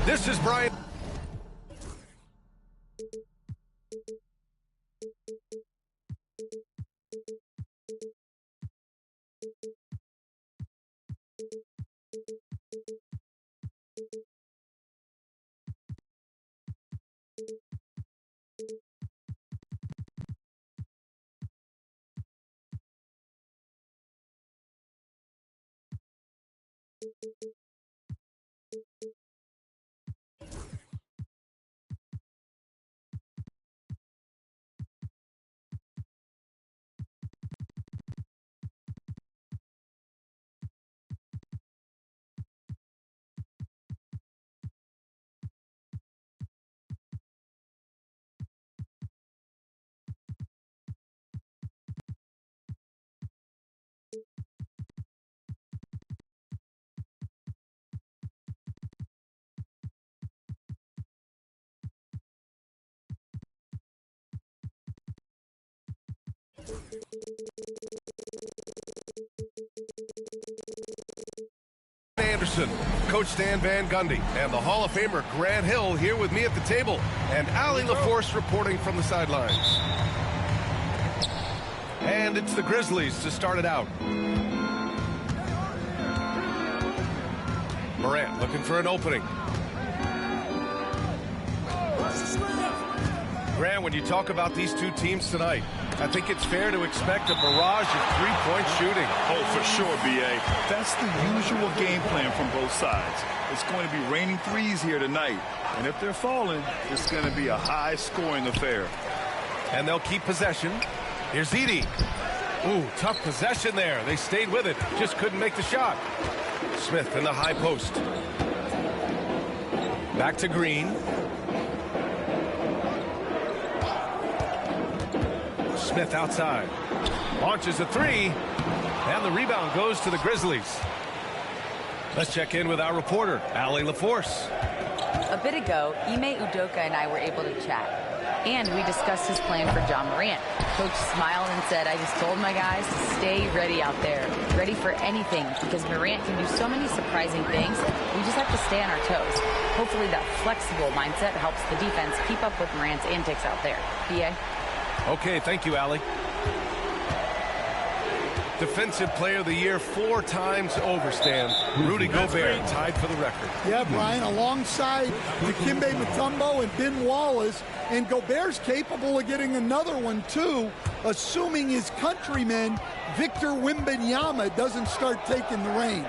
This is Brian. Anderson, Coach Stan Van Gundy, and the Hall of Famer Grant Hill here with me at the table, and Allie LaForce reporting from the sidelines. And it's the Grizzlies to start it out. Morant looking for an opening. Grant, when you talk about these two teams tonight, I think it's fair to expect a barrage of three-point shooting. Oh, for sure, B.A. That's the usual game plan from both sides. It's going to be raining threes here tonight. And if they're falling, it's going to be a high-scoring affair. And they'll keep possession. Here's Edey. Ooh, tough possession there. They stayed with it. Just couldn't make the shot. Smith in the high post. Back to Green. Smith outside. Launches a three. And the rebound goes to the Grizzlies. Let's check in with our reporter, Allie LaForce. A bit ago, Ime Udoka and I were able to chat. And we discussed his plan for John Morant. Coach smiled and said, I just told my guys to stay ready out there. Ready for anything, because Morant can do so many surprising things. We just have to stay on our toes. Hopefully that flexible mindset helps the defense keep up with Morant's antics out there. B.A.? Okay, thank you, Allie. Defensive Player of the Year 4 times over, Stan. Rudy Gobert tied for the record. Yeah, Brian, alongside Dikembe Mutombo and Ben Wallace, and Gobert's capable of getting another one, too, assuming his countryman, Victor Wembanyama, doesn't start taking the reins.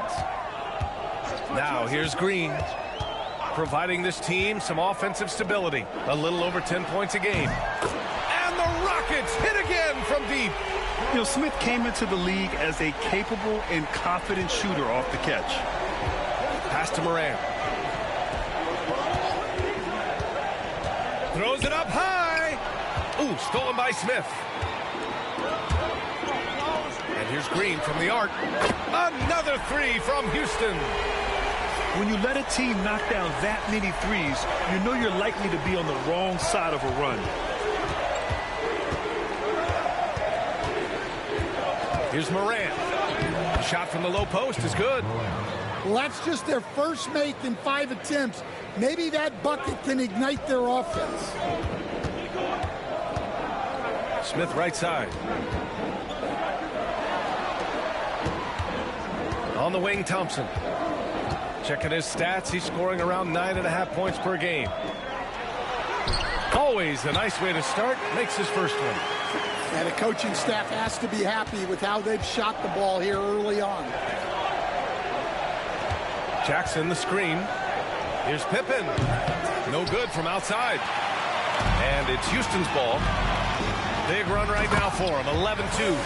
Now, here's Green, providing this team some offensive stability. A little over 10 points a game. And the Rockets hit again from deep. You know, Smith came into the league as a capable and confident shooter off the catch. Pass to Morant. Throws it up high. Ooh, stolen by Smith. And here's Green from the arc. Another three from Houston. When you let a team knock down that many threes, you know you're likely to be on the wrong side of a run. Here's Morant. The shot from the low post is good. Well, that's just their first make in 5 attempts. Maybe that bucket can ignite their offense. Smith right side. On the wing, Thompson. Checking his stats, he's scoring around 9.5 points per game. Always a nice way to start. Makes his first one. And the coaching staff has to be happy with how they've shot the ball here early on. Jackson the screen. Here's Pippen. No good from outside. And it's Houston's ball. Big run right now for him. 11-2.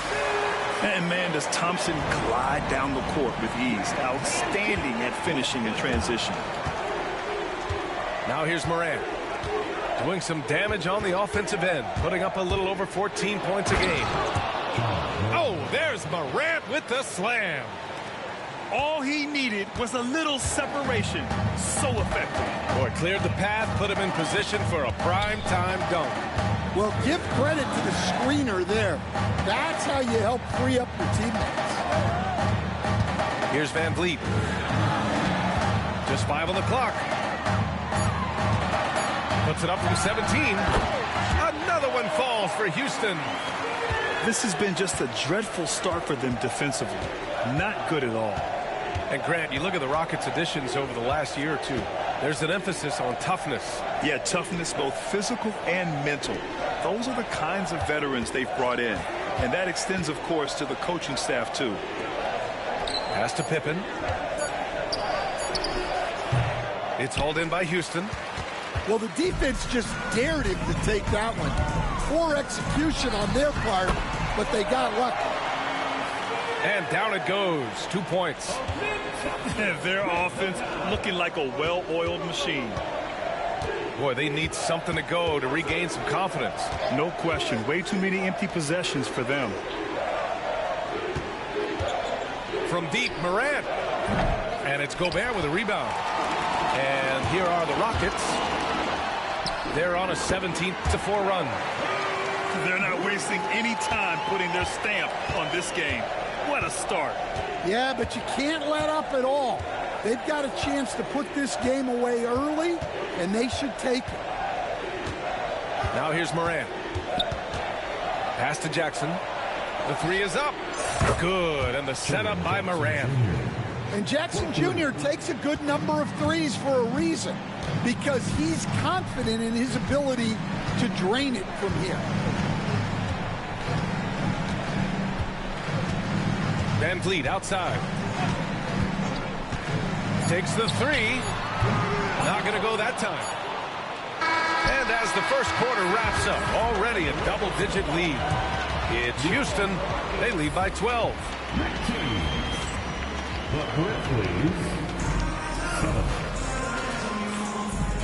And man, does Thompson glide down the court with ease. Outstanding at finishing in transition. Now here's Morant. Doing some damage on the offensive end. Putting up a little over 14 points a game. Oh, there's Morant with the slam. All he needed was a little separation. So effective. Boy, cleared the path, put him in position for a prime-time dunk. Well, give credit to the screener there. That's how you help free up your teammates. Here's Van Vliet. Just 5 on the clock. Puts it up from 17. Another one falls for Houston. This has been just a dreadful start for them defensively. Not good at all. And Grant, you look at the Rockets' additions over the last year or two. There's an emphasis on toughness. Yeah, toughness, both physical and mental. Those are the kinds of veterans they've brought in. And that extends, of course, to the coaching staff, too. Pass to Pippen. It's hauled in by Houston. Well, the defense just dared him to take that one. Poor execution on their part, but they got lucky. And down it goes. 2 points. Their offense looking like a well-oiled machine. Boy, they need something to go to regain some confidence. No question. Way too many empty possessions for them. From deep, Morant. And it's Gobert with a rebound. And here are the Rockets. They're on a 17-4 run. They're not wasting any time putting their stamp on this game. What a start. Yeah, but you can't let up at all. They've got a chance to put this game away early, and they should take it. Now here's Morant. Pass to Jackson. The three is up. Good, and the setup by Morant. And Jackson Jr. takes a good number of threes for a reason, because he's confident in his ability to drain it from here. Van Vliet outside. Takes the three. Not going to go that time. And as the first quarter wraps up, already a double-digit lead. It's Houston. They lead by 12.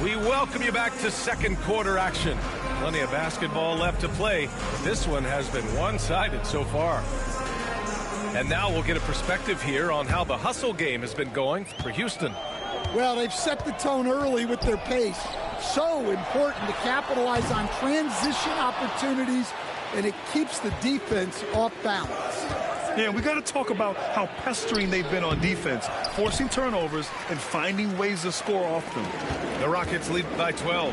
We welcome you back to second quarter action. Plenty of basketball left to play. This one has been one-sided so far. And now we'll get a perspective here on how the hustle game has been going for Houston. Well, they've set the tone early with their pace. So important to capitalize on transition opportunities, and it keeps the defense off balance. Yeah, we got to talk about how pestering they've been on defense, forcing turnovers and finding ways to score off them. The Rockets lead by 12.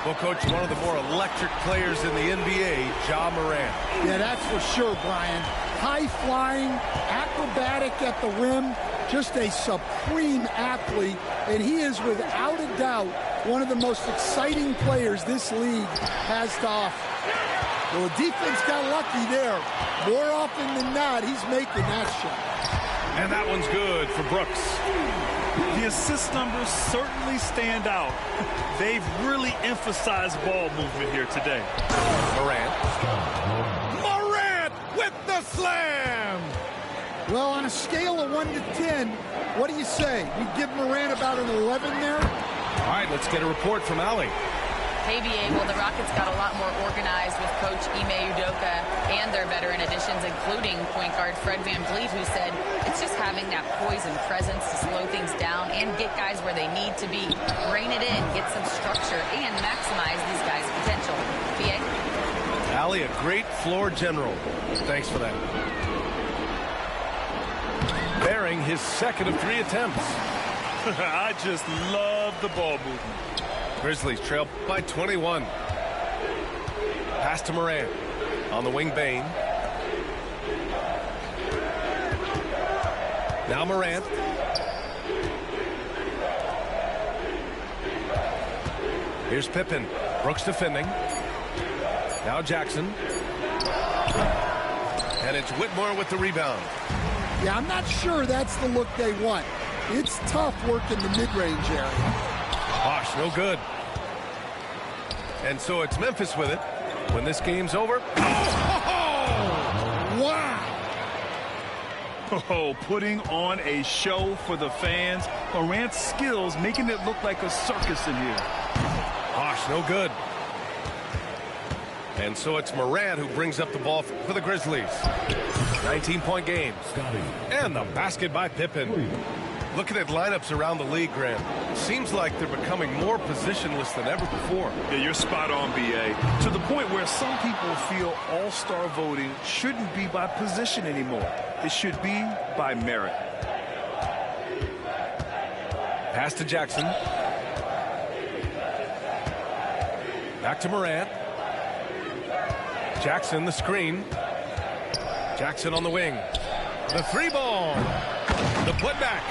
Well, Coach, one of the more electric players in the NBA, Ja Morant. Yeah, that's for sure, Brian. High-flying, acrobatic at the rim, just a supreme athlete, and he is without a doubt one of the most exciting players this league has to offer. Well, the defense got lucky there. More often than not, he's making that shot. And that one's good for Brooks. The assist numbers certainly stand out. They've really emphasized ball movement here today. Morant. Morant with the slam! Well, on a scale of 1 to 10, what do you say? We give Morant about an 11 there? All right, let's get a report from Allie. Hey, BA, well, the Rockets got a lot more organized with Coach Ime Udoka and their veteran additions, including point guard Fred Van Vliet, who said it's just having that poise and presence to slow things down and get guys where they need to be, rein it in, get some structure, and maximize these guys' potential. BA? Allie, a great floor general. Thanks for that. Bearing his second of 3 attempts. I just love the ball movement. Grizzlies trail by 21. Pass to Morant. On the wing, Bane. Now Morant. Here's Pippen. Brooks defending. Now Jackson. And it's Whitmore with the rebound. Yeah, I'm not sure that's the look they want. It's tough working the mid-range area. Bosh, no good. And so it's Memphis with it. When this game's over. Oh! Wow! Oh, putting on a show for the fans. Morant's skills making it look like a circus in here. Bosh, no good. And so it's Morant who brings up the ball for the Grizzlies. 19-point game. And the basket by Pippen. Looking at lineups around the league, Grant, seems like they're becoming more positionless than ever before. Yeah, you're spot on, B.A. To the point where some people feel all-star voting shouldn't be by position anymore. It should be by merit. Pass to Jackson. Back to Morant. Jackson, the screen. Jackson on the wing. The three ball. The putback.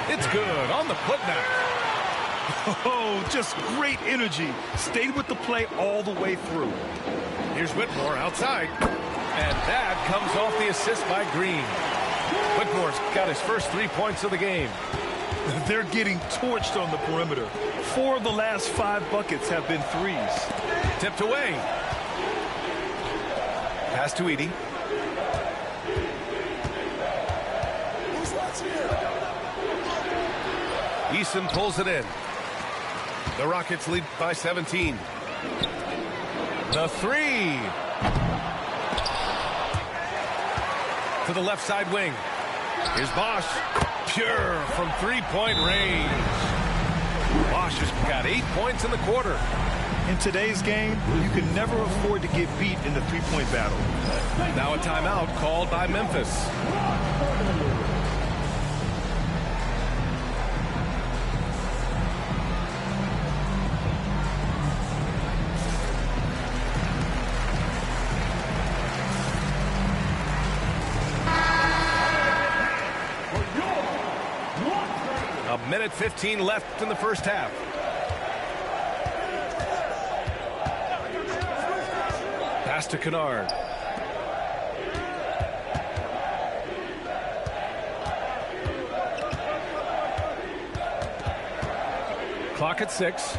It's good on the putback. Oh, just great energy. Stayed with the play all the way through. Here's Whitmore outside. And that comes off the assist by Green. Whitmore's got his first 3 points of the game. They're getting torched on the perimeter. 4 of the last 5 buckets have been threes. Tipped away. Pass to Edey. Eason pulls it in. The Rockets lead by 17. The three. To the left side wing. Here's Bosh. Pure from three-point range. Bosh has got 8 points in the quarter. In today's game, you can never afford to get beat in the three-point battle. Now a timeout called by Memphis. A minute 15 left in the first half. Pass to Kennard. Clock at 6.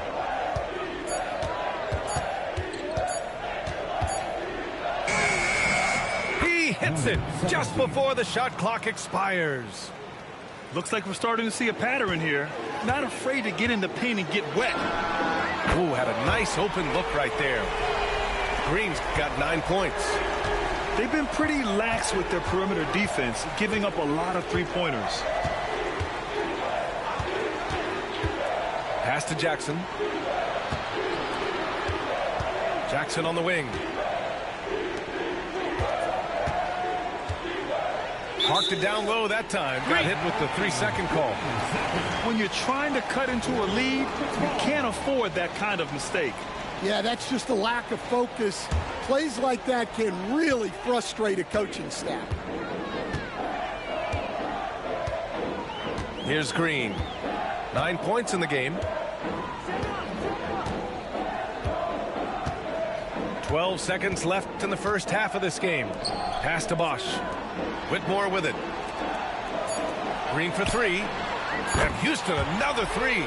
He hits it just before the shot clock expires. Looks like we're starting to see a pattern here. Not afraid to get in the paint and get wet. Ooh, had a nice open look right there. Green's got 9 points. They've been pretty lax with their perimeter defense, giving up a lot of three-pointers. Pass to Jackson. Jackson on the wing. Marked it down low that time. Got hit with the 3-second call. When you're trying to cut into a lead, you can't afford that kind of mistake. Yeah, that's just a lack of focus. Plays like that can really frustrate a coaching staff. Here's Green. 9 points in the game. 12 seconds left in the first half of this game. Pass to Bosh. Whitmore with it. Green for 3. And Houston another 3.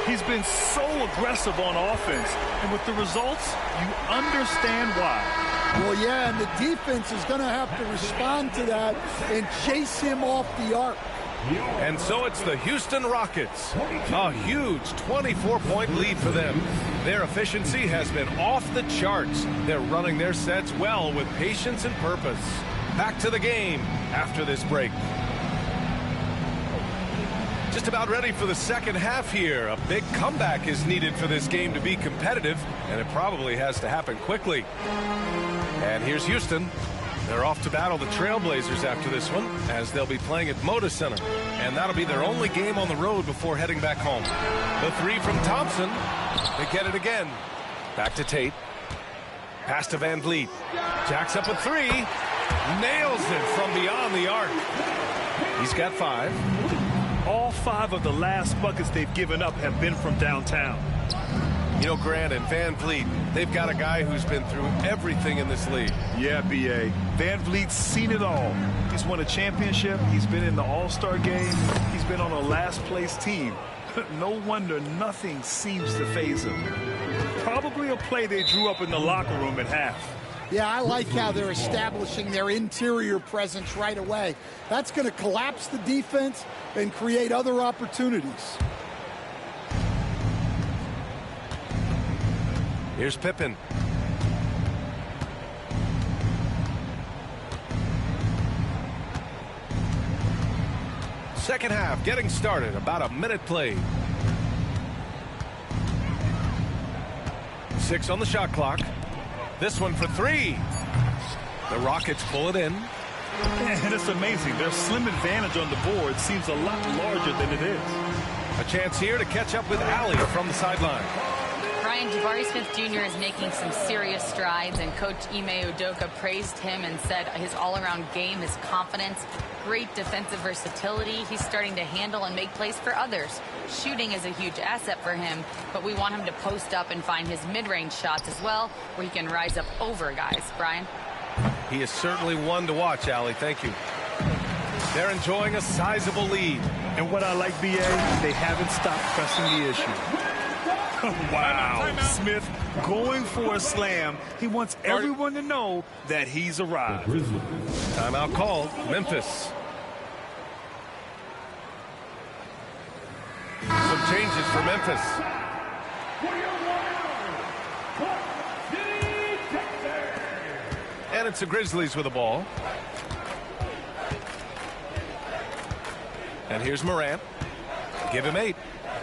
He's been so aggressive on offense, and with the results, you understand why. Well, yeah, and the defense is going to have to respond to that and chase him off the arc. And so it's the Houston Rockets. A huge 24-point lead for them. Their efficiency has been off the charts. They're running their sets well with patience and purpose. Back to the game after this break. Just about ready for the second half here. A big comeback is needed for this game to be competitive, and it probably has to happen quickly. And here's Houston. They're off to battle the Trailblazers after this one, as they'll be playing at Moda Center. And that'll be their only game on the road before heading back home. The 3 from Thompson. They get it again. Back to Tate. Pass to Van Vliet. Jacks up a 3. Nails it from beyond the arc. He's got 5. All 5 of the last buckets they've given up have been from downtown. You know, Grant and Van Vliet, they've got a guy who's been through everything in this league. Yeah, B.A. Van Vliet's seen it all. He's won a championship. He's been in the All-Star game. He's been on a last-place team. No wonder nothing seems to faze him. Probably a play they drew up in the locker room at half. Yeah, I like how they're establishing their interior presence right away. That's going to collapse the defense and create other opportunities. Here's Pippen. Second half getting started. About a minute played. 6 on the shot clock. This one for 3. The Rockets pull it in. And it's amazing. Their slim advantage on the board seems a lot larger than it is. A chance here to catch up with Allie from the sideline. Brian, Jabari Smith Jr. is making some serious strides, and Coach Ime Udoka praised him and said his all-around game, his confidence, great defensive versatility. He's starting to handle and make plays for others. Shooting is a huge asset for him, but we want him to post up and find his mid-range shots as well, where he can rise up over guys. Brian? He is certainly one to watch, Allie. Thank you. They're enjoying a sizable lead. And what I like, BA, they haven't stopped pressing the issue. Wow. Smith going for a slam. He wants everyone to know that he's arrived. Timeout called. Memphis. Some changes for Memphis. And it's the Grizzlies with the ball. And here's Morant. Give him 8.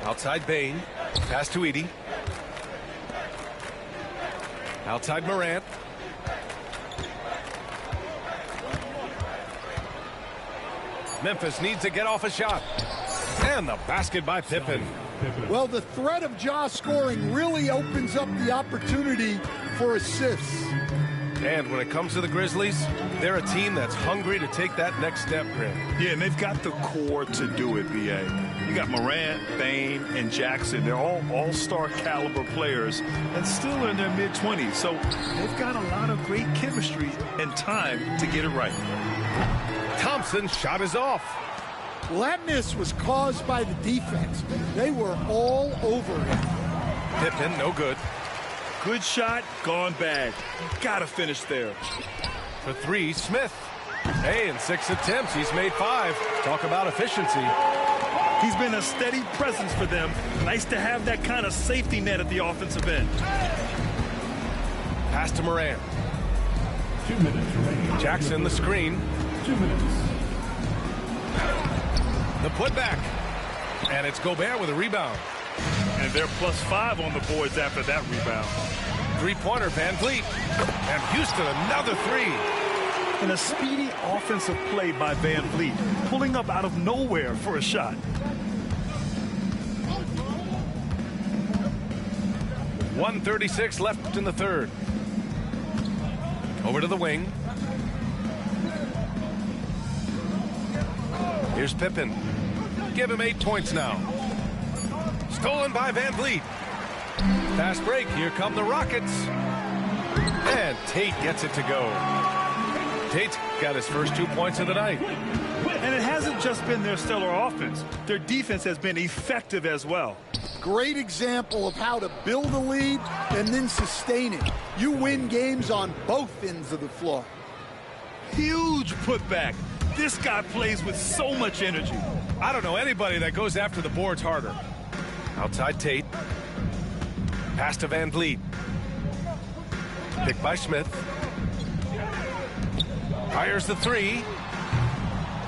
Outside Bane. Pass to Edey. Outside Morant. Memphis needs to get off a shot. And the basket by Pippen. Well, the threat of Ja scoring really opens up the opportunity for assists. And when it comes to the Grizzlies, they're a team that's hungry to take that next step, Grant. Yeah, and they've got the core to do it, BA. You got Morant, Bane, and Jackson. They're all all-star caliber players and still in their mid-20s. So they've got a lot of great chemistry and time to get it right. Thompson's shot is off. Well, that miss was caused by the defense. They were all over him. Pippen, no good. Good shot, gone bad. Gotta finish there. For 3, Smith. Hey, in 6 attempts, he's made 5. Talk about efficiency. He's been a steady presence for them. Nice to have that kind of safety net at the offensive end. Pass to Morant. 2 minutes remaining. Jackson, the screen. 2 minutes. The putback. And it's Gobert with a rebound. And they're +5 on the boards after that rebound. 3-pointer, Van Vliet. And Houston, another 3. And a speedy offensive play by Van Vliet, pulling up out of nowhere for a shot. .136 left in the third. Over to the wing. Here's Pippen. Give him 8 points now. Stolen by Van Vliet. Fast break. Here come the Rockets. And Tate gets it to go. Tate's got his first 2 points of the night. And it hasn't just been their stellar offense. Their defense has been effective as well. Great example of how to build a lead and then sustain it. You win games on both ends of the floor. Huge putback. This guy plays with so much energy. I don't know anybody that goes after the boards harder. Outside Tate. Pass to Van Vliet. Picked by Smith. Fires the 3.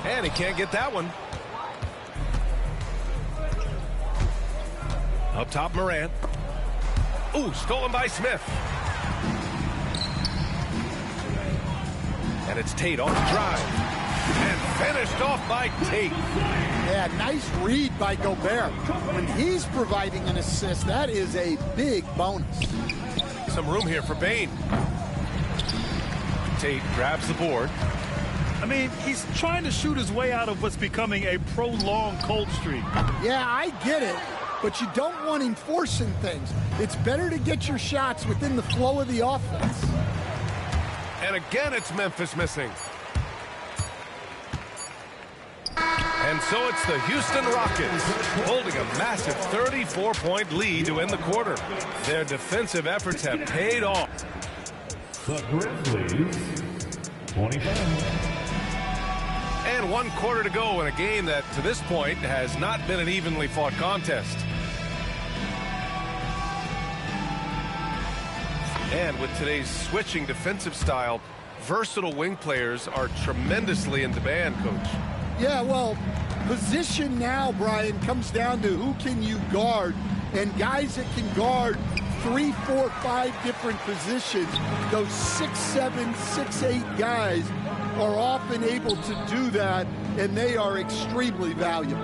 And he can't get that one. Up top, Morant. Ooh, stolen by Smith. And it's Tate off the drive. And finished off by Tate. Yeah, nice read by Gobert. When he's providing an assist, that is a big bonus. Some room here for Bane. Tate grabs the board. I mean, he's trying to shoot his way out of what's becoming a prolonged cold streak. Yeah, I get it, but you don't want him forcing things. It's better to get your shots within the flow of the offense. And again, it's Memphis missing. And so it's the Houston Rockets holding a massive 34-point lead to end the quarter. Their defensive efforts have paid off. The Grizzlies, 25. And 1 quarter to go in a game that, to this point, has not been an evenly fought contest. And with today's switching defensive style, versatile wing players are tremendously in demand, Coach. Yeah, well, position now, Brian, comes down to who can you guard. And guys that can guard 3, 4, 5 different positions, those 6'7", 6'8" guys are often able to do that, and they are extremely valuable.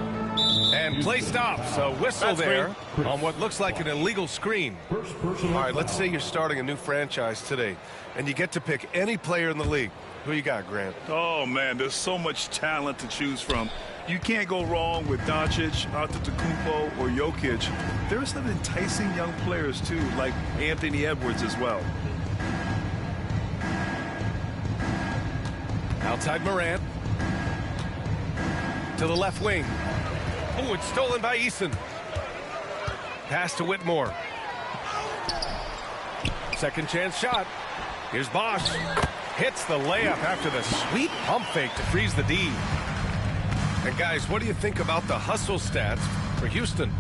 And play stops. A whistle there on what looks like an illegal screen. All right, let's say you're starting a new franchise today, and you get to pick any player in the league. Who you got, Grant? Oh, man, there's so much talent to choose from. You can't go wrong with Doncic, Antetokounmpo, or Jokic. There are some enticing young players, too, like Anthony Edwards as well. Outside Morant. To the left wing. Oh, it's stolen by Eason. Pass to Whitmore. Second chance shot. Here's Bosch. Hits the layup after the sweet pump fake to freeze the D. And guys, what do you think about the hustle stats for Houston?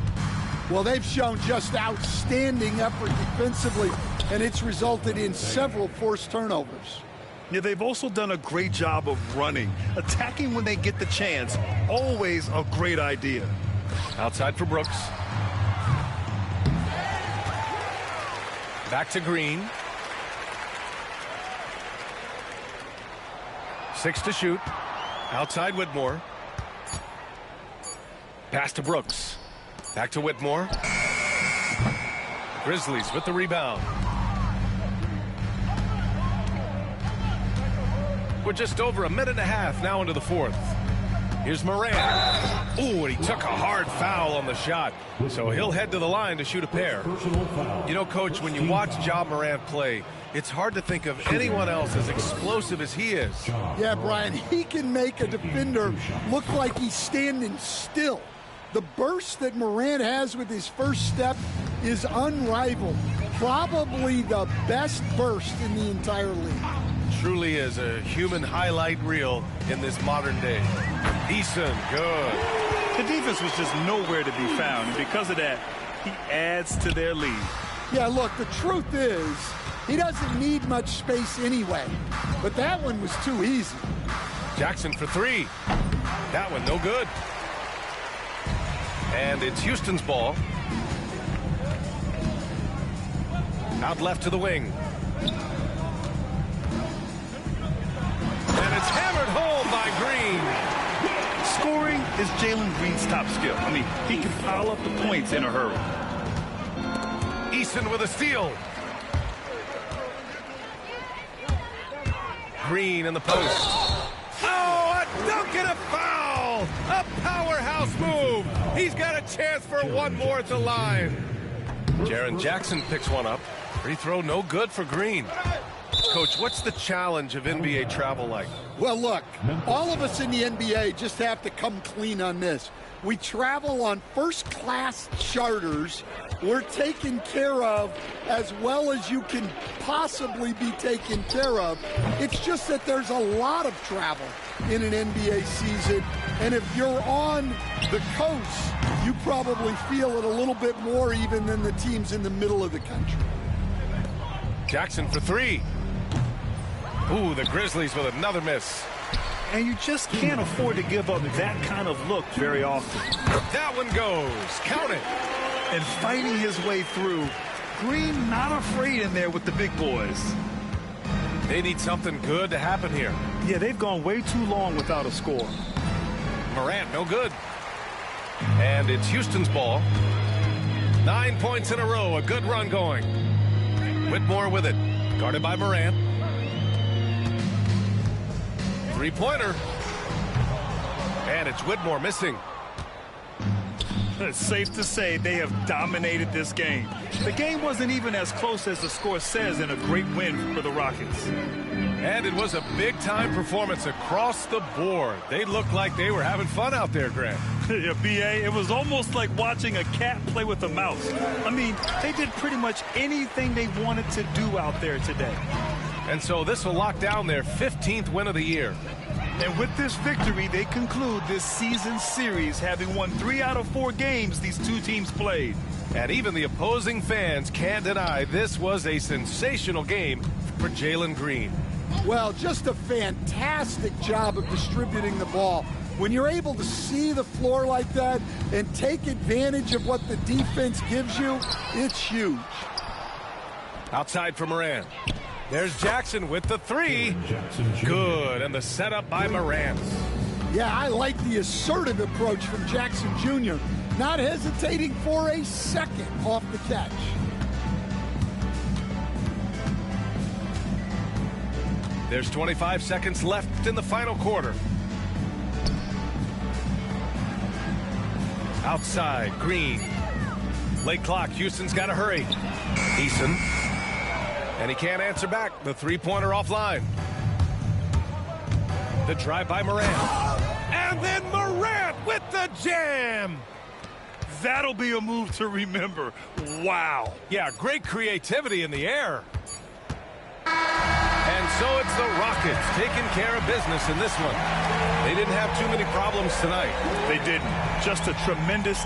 Well, they've shown just outstanding effort defensively, and it's resulted in several forced turnovers. Yeah, they've also done a great job of running. Attacking when they get the chance, always a great idea. Outside for Brooks. Back to Green. 6 to shoot. Outside Whitmore. Pass to Brooks. Back to Whitmore. Grizzlies with the rebound. We're just over a minute and a half now into the fourth. Here's Morant. Ooh, and he took a hard foul on the shot. So he'll head to the line to shoot a pair. You know, Coach, when you watch Ja Morant play, it's hard to think of anyone else as explosive as he is. Yeah, Brian, he can make a defender look like he's standing still. The burst that Morant has with his first step is unrivaled. Probably the best burst in the entire league. Truly is a human highlight reel in this modern day. Eason, good. The defense was just nowhere to be found, and because of that, he adds to their lead. Yeah, look, the truth is, he doesn't need much space anyway, but that one was too easy. Jackson for 3. That one no good. And it's Houston's ball. Out left to the wing. And it's hammered home by Green. Scoring is Jalen Green's top skill. I mean, he can pile up the points in a hurry. Eason with a steal. Green in the post. Oh, a dunk and a foul! A powerhouse move. He's got a chance for one more at the line. Jaren Jackson picks one up. Free throw no good for Green. Coach, what's the challenge of NBA travel like? Well, look, all of us in the NBA just have to come clean on this. We travel on first-class charters. We're taken care of as well as you can possibly be taken care of. It's just that there's a lot of travel in an NBA season, and if you're on the coast, you probably feel it a little bit more even than the teams in the middle of the country. Jackson for 3. Ooh, the Grizzlies with another miss. And you just can't afford to give up that kind of look very often. That one goes. Count it. And fighting his way through. Green not afraid in there with the big boys. They need something good to happen here. Yeah, they've gone way too long without a score. Morant, no good. And it's Houston's ball. 9 points in a row. A good run going. Whitmore with it. Guarded by Morant. Three-pointer. And it's Whitmore missing. It's safe to say they have dominated this game. The game wasn't even as close as the score says in a great win for the Rockets. And it was a big-time performance across the board. They looked like they were having fun out there, Grant. Yeah, B.A., it was almost like watching a cat play with a mouse. I mean, they did pretty much anything they wanted to do out there today. And so this will lock down their 15th win of the year. And with this victory, they conclude this season series, having won 3 out of 4 games these two teams played. And even the opposing fans can't deny this was a sensational game for Jalen Green. Well, just a fantastic job of distributing the ball. When you're able to see the floor like that and take advantage of what the defense gives you, it's huge. Outside for Morant. There's Jackson with the 3. Good, and the setup by Morant. Yeah, I like the assertive approach from Jackson Jr., not hesitating for a second off the catch. There's 25 seconds left in the final quarter. Outside, Green. Late clock, Houston's got to hurry. Eason. And he can't answer back. The three-pointer offline. The drive by Morant. And then Morant with the jam. That'll be a move to remember. Wow. Yeah, great creativity in the air. And so it's the Rockets taking care of business in this one. They didn't have too many problems tonight. They didn't. Just a tremendous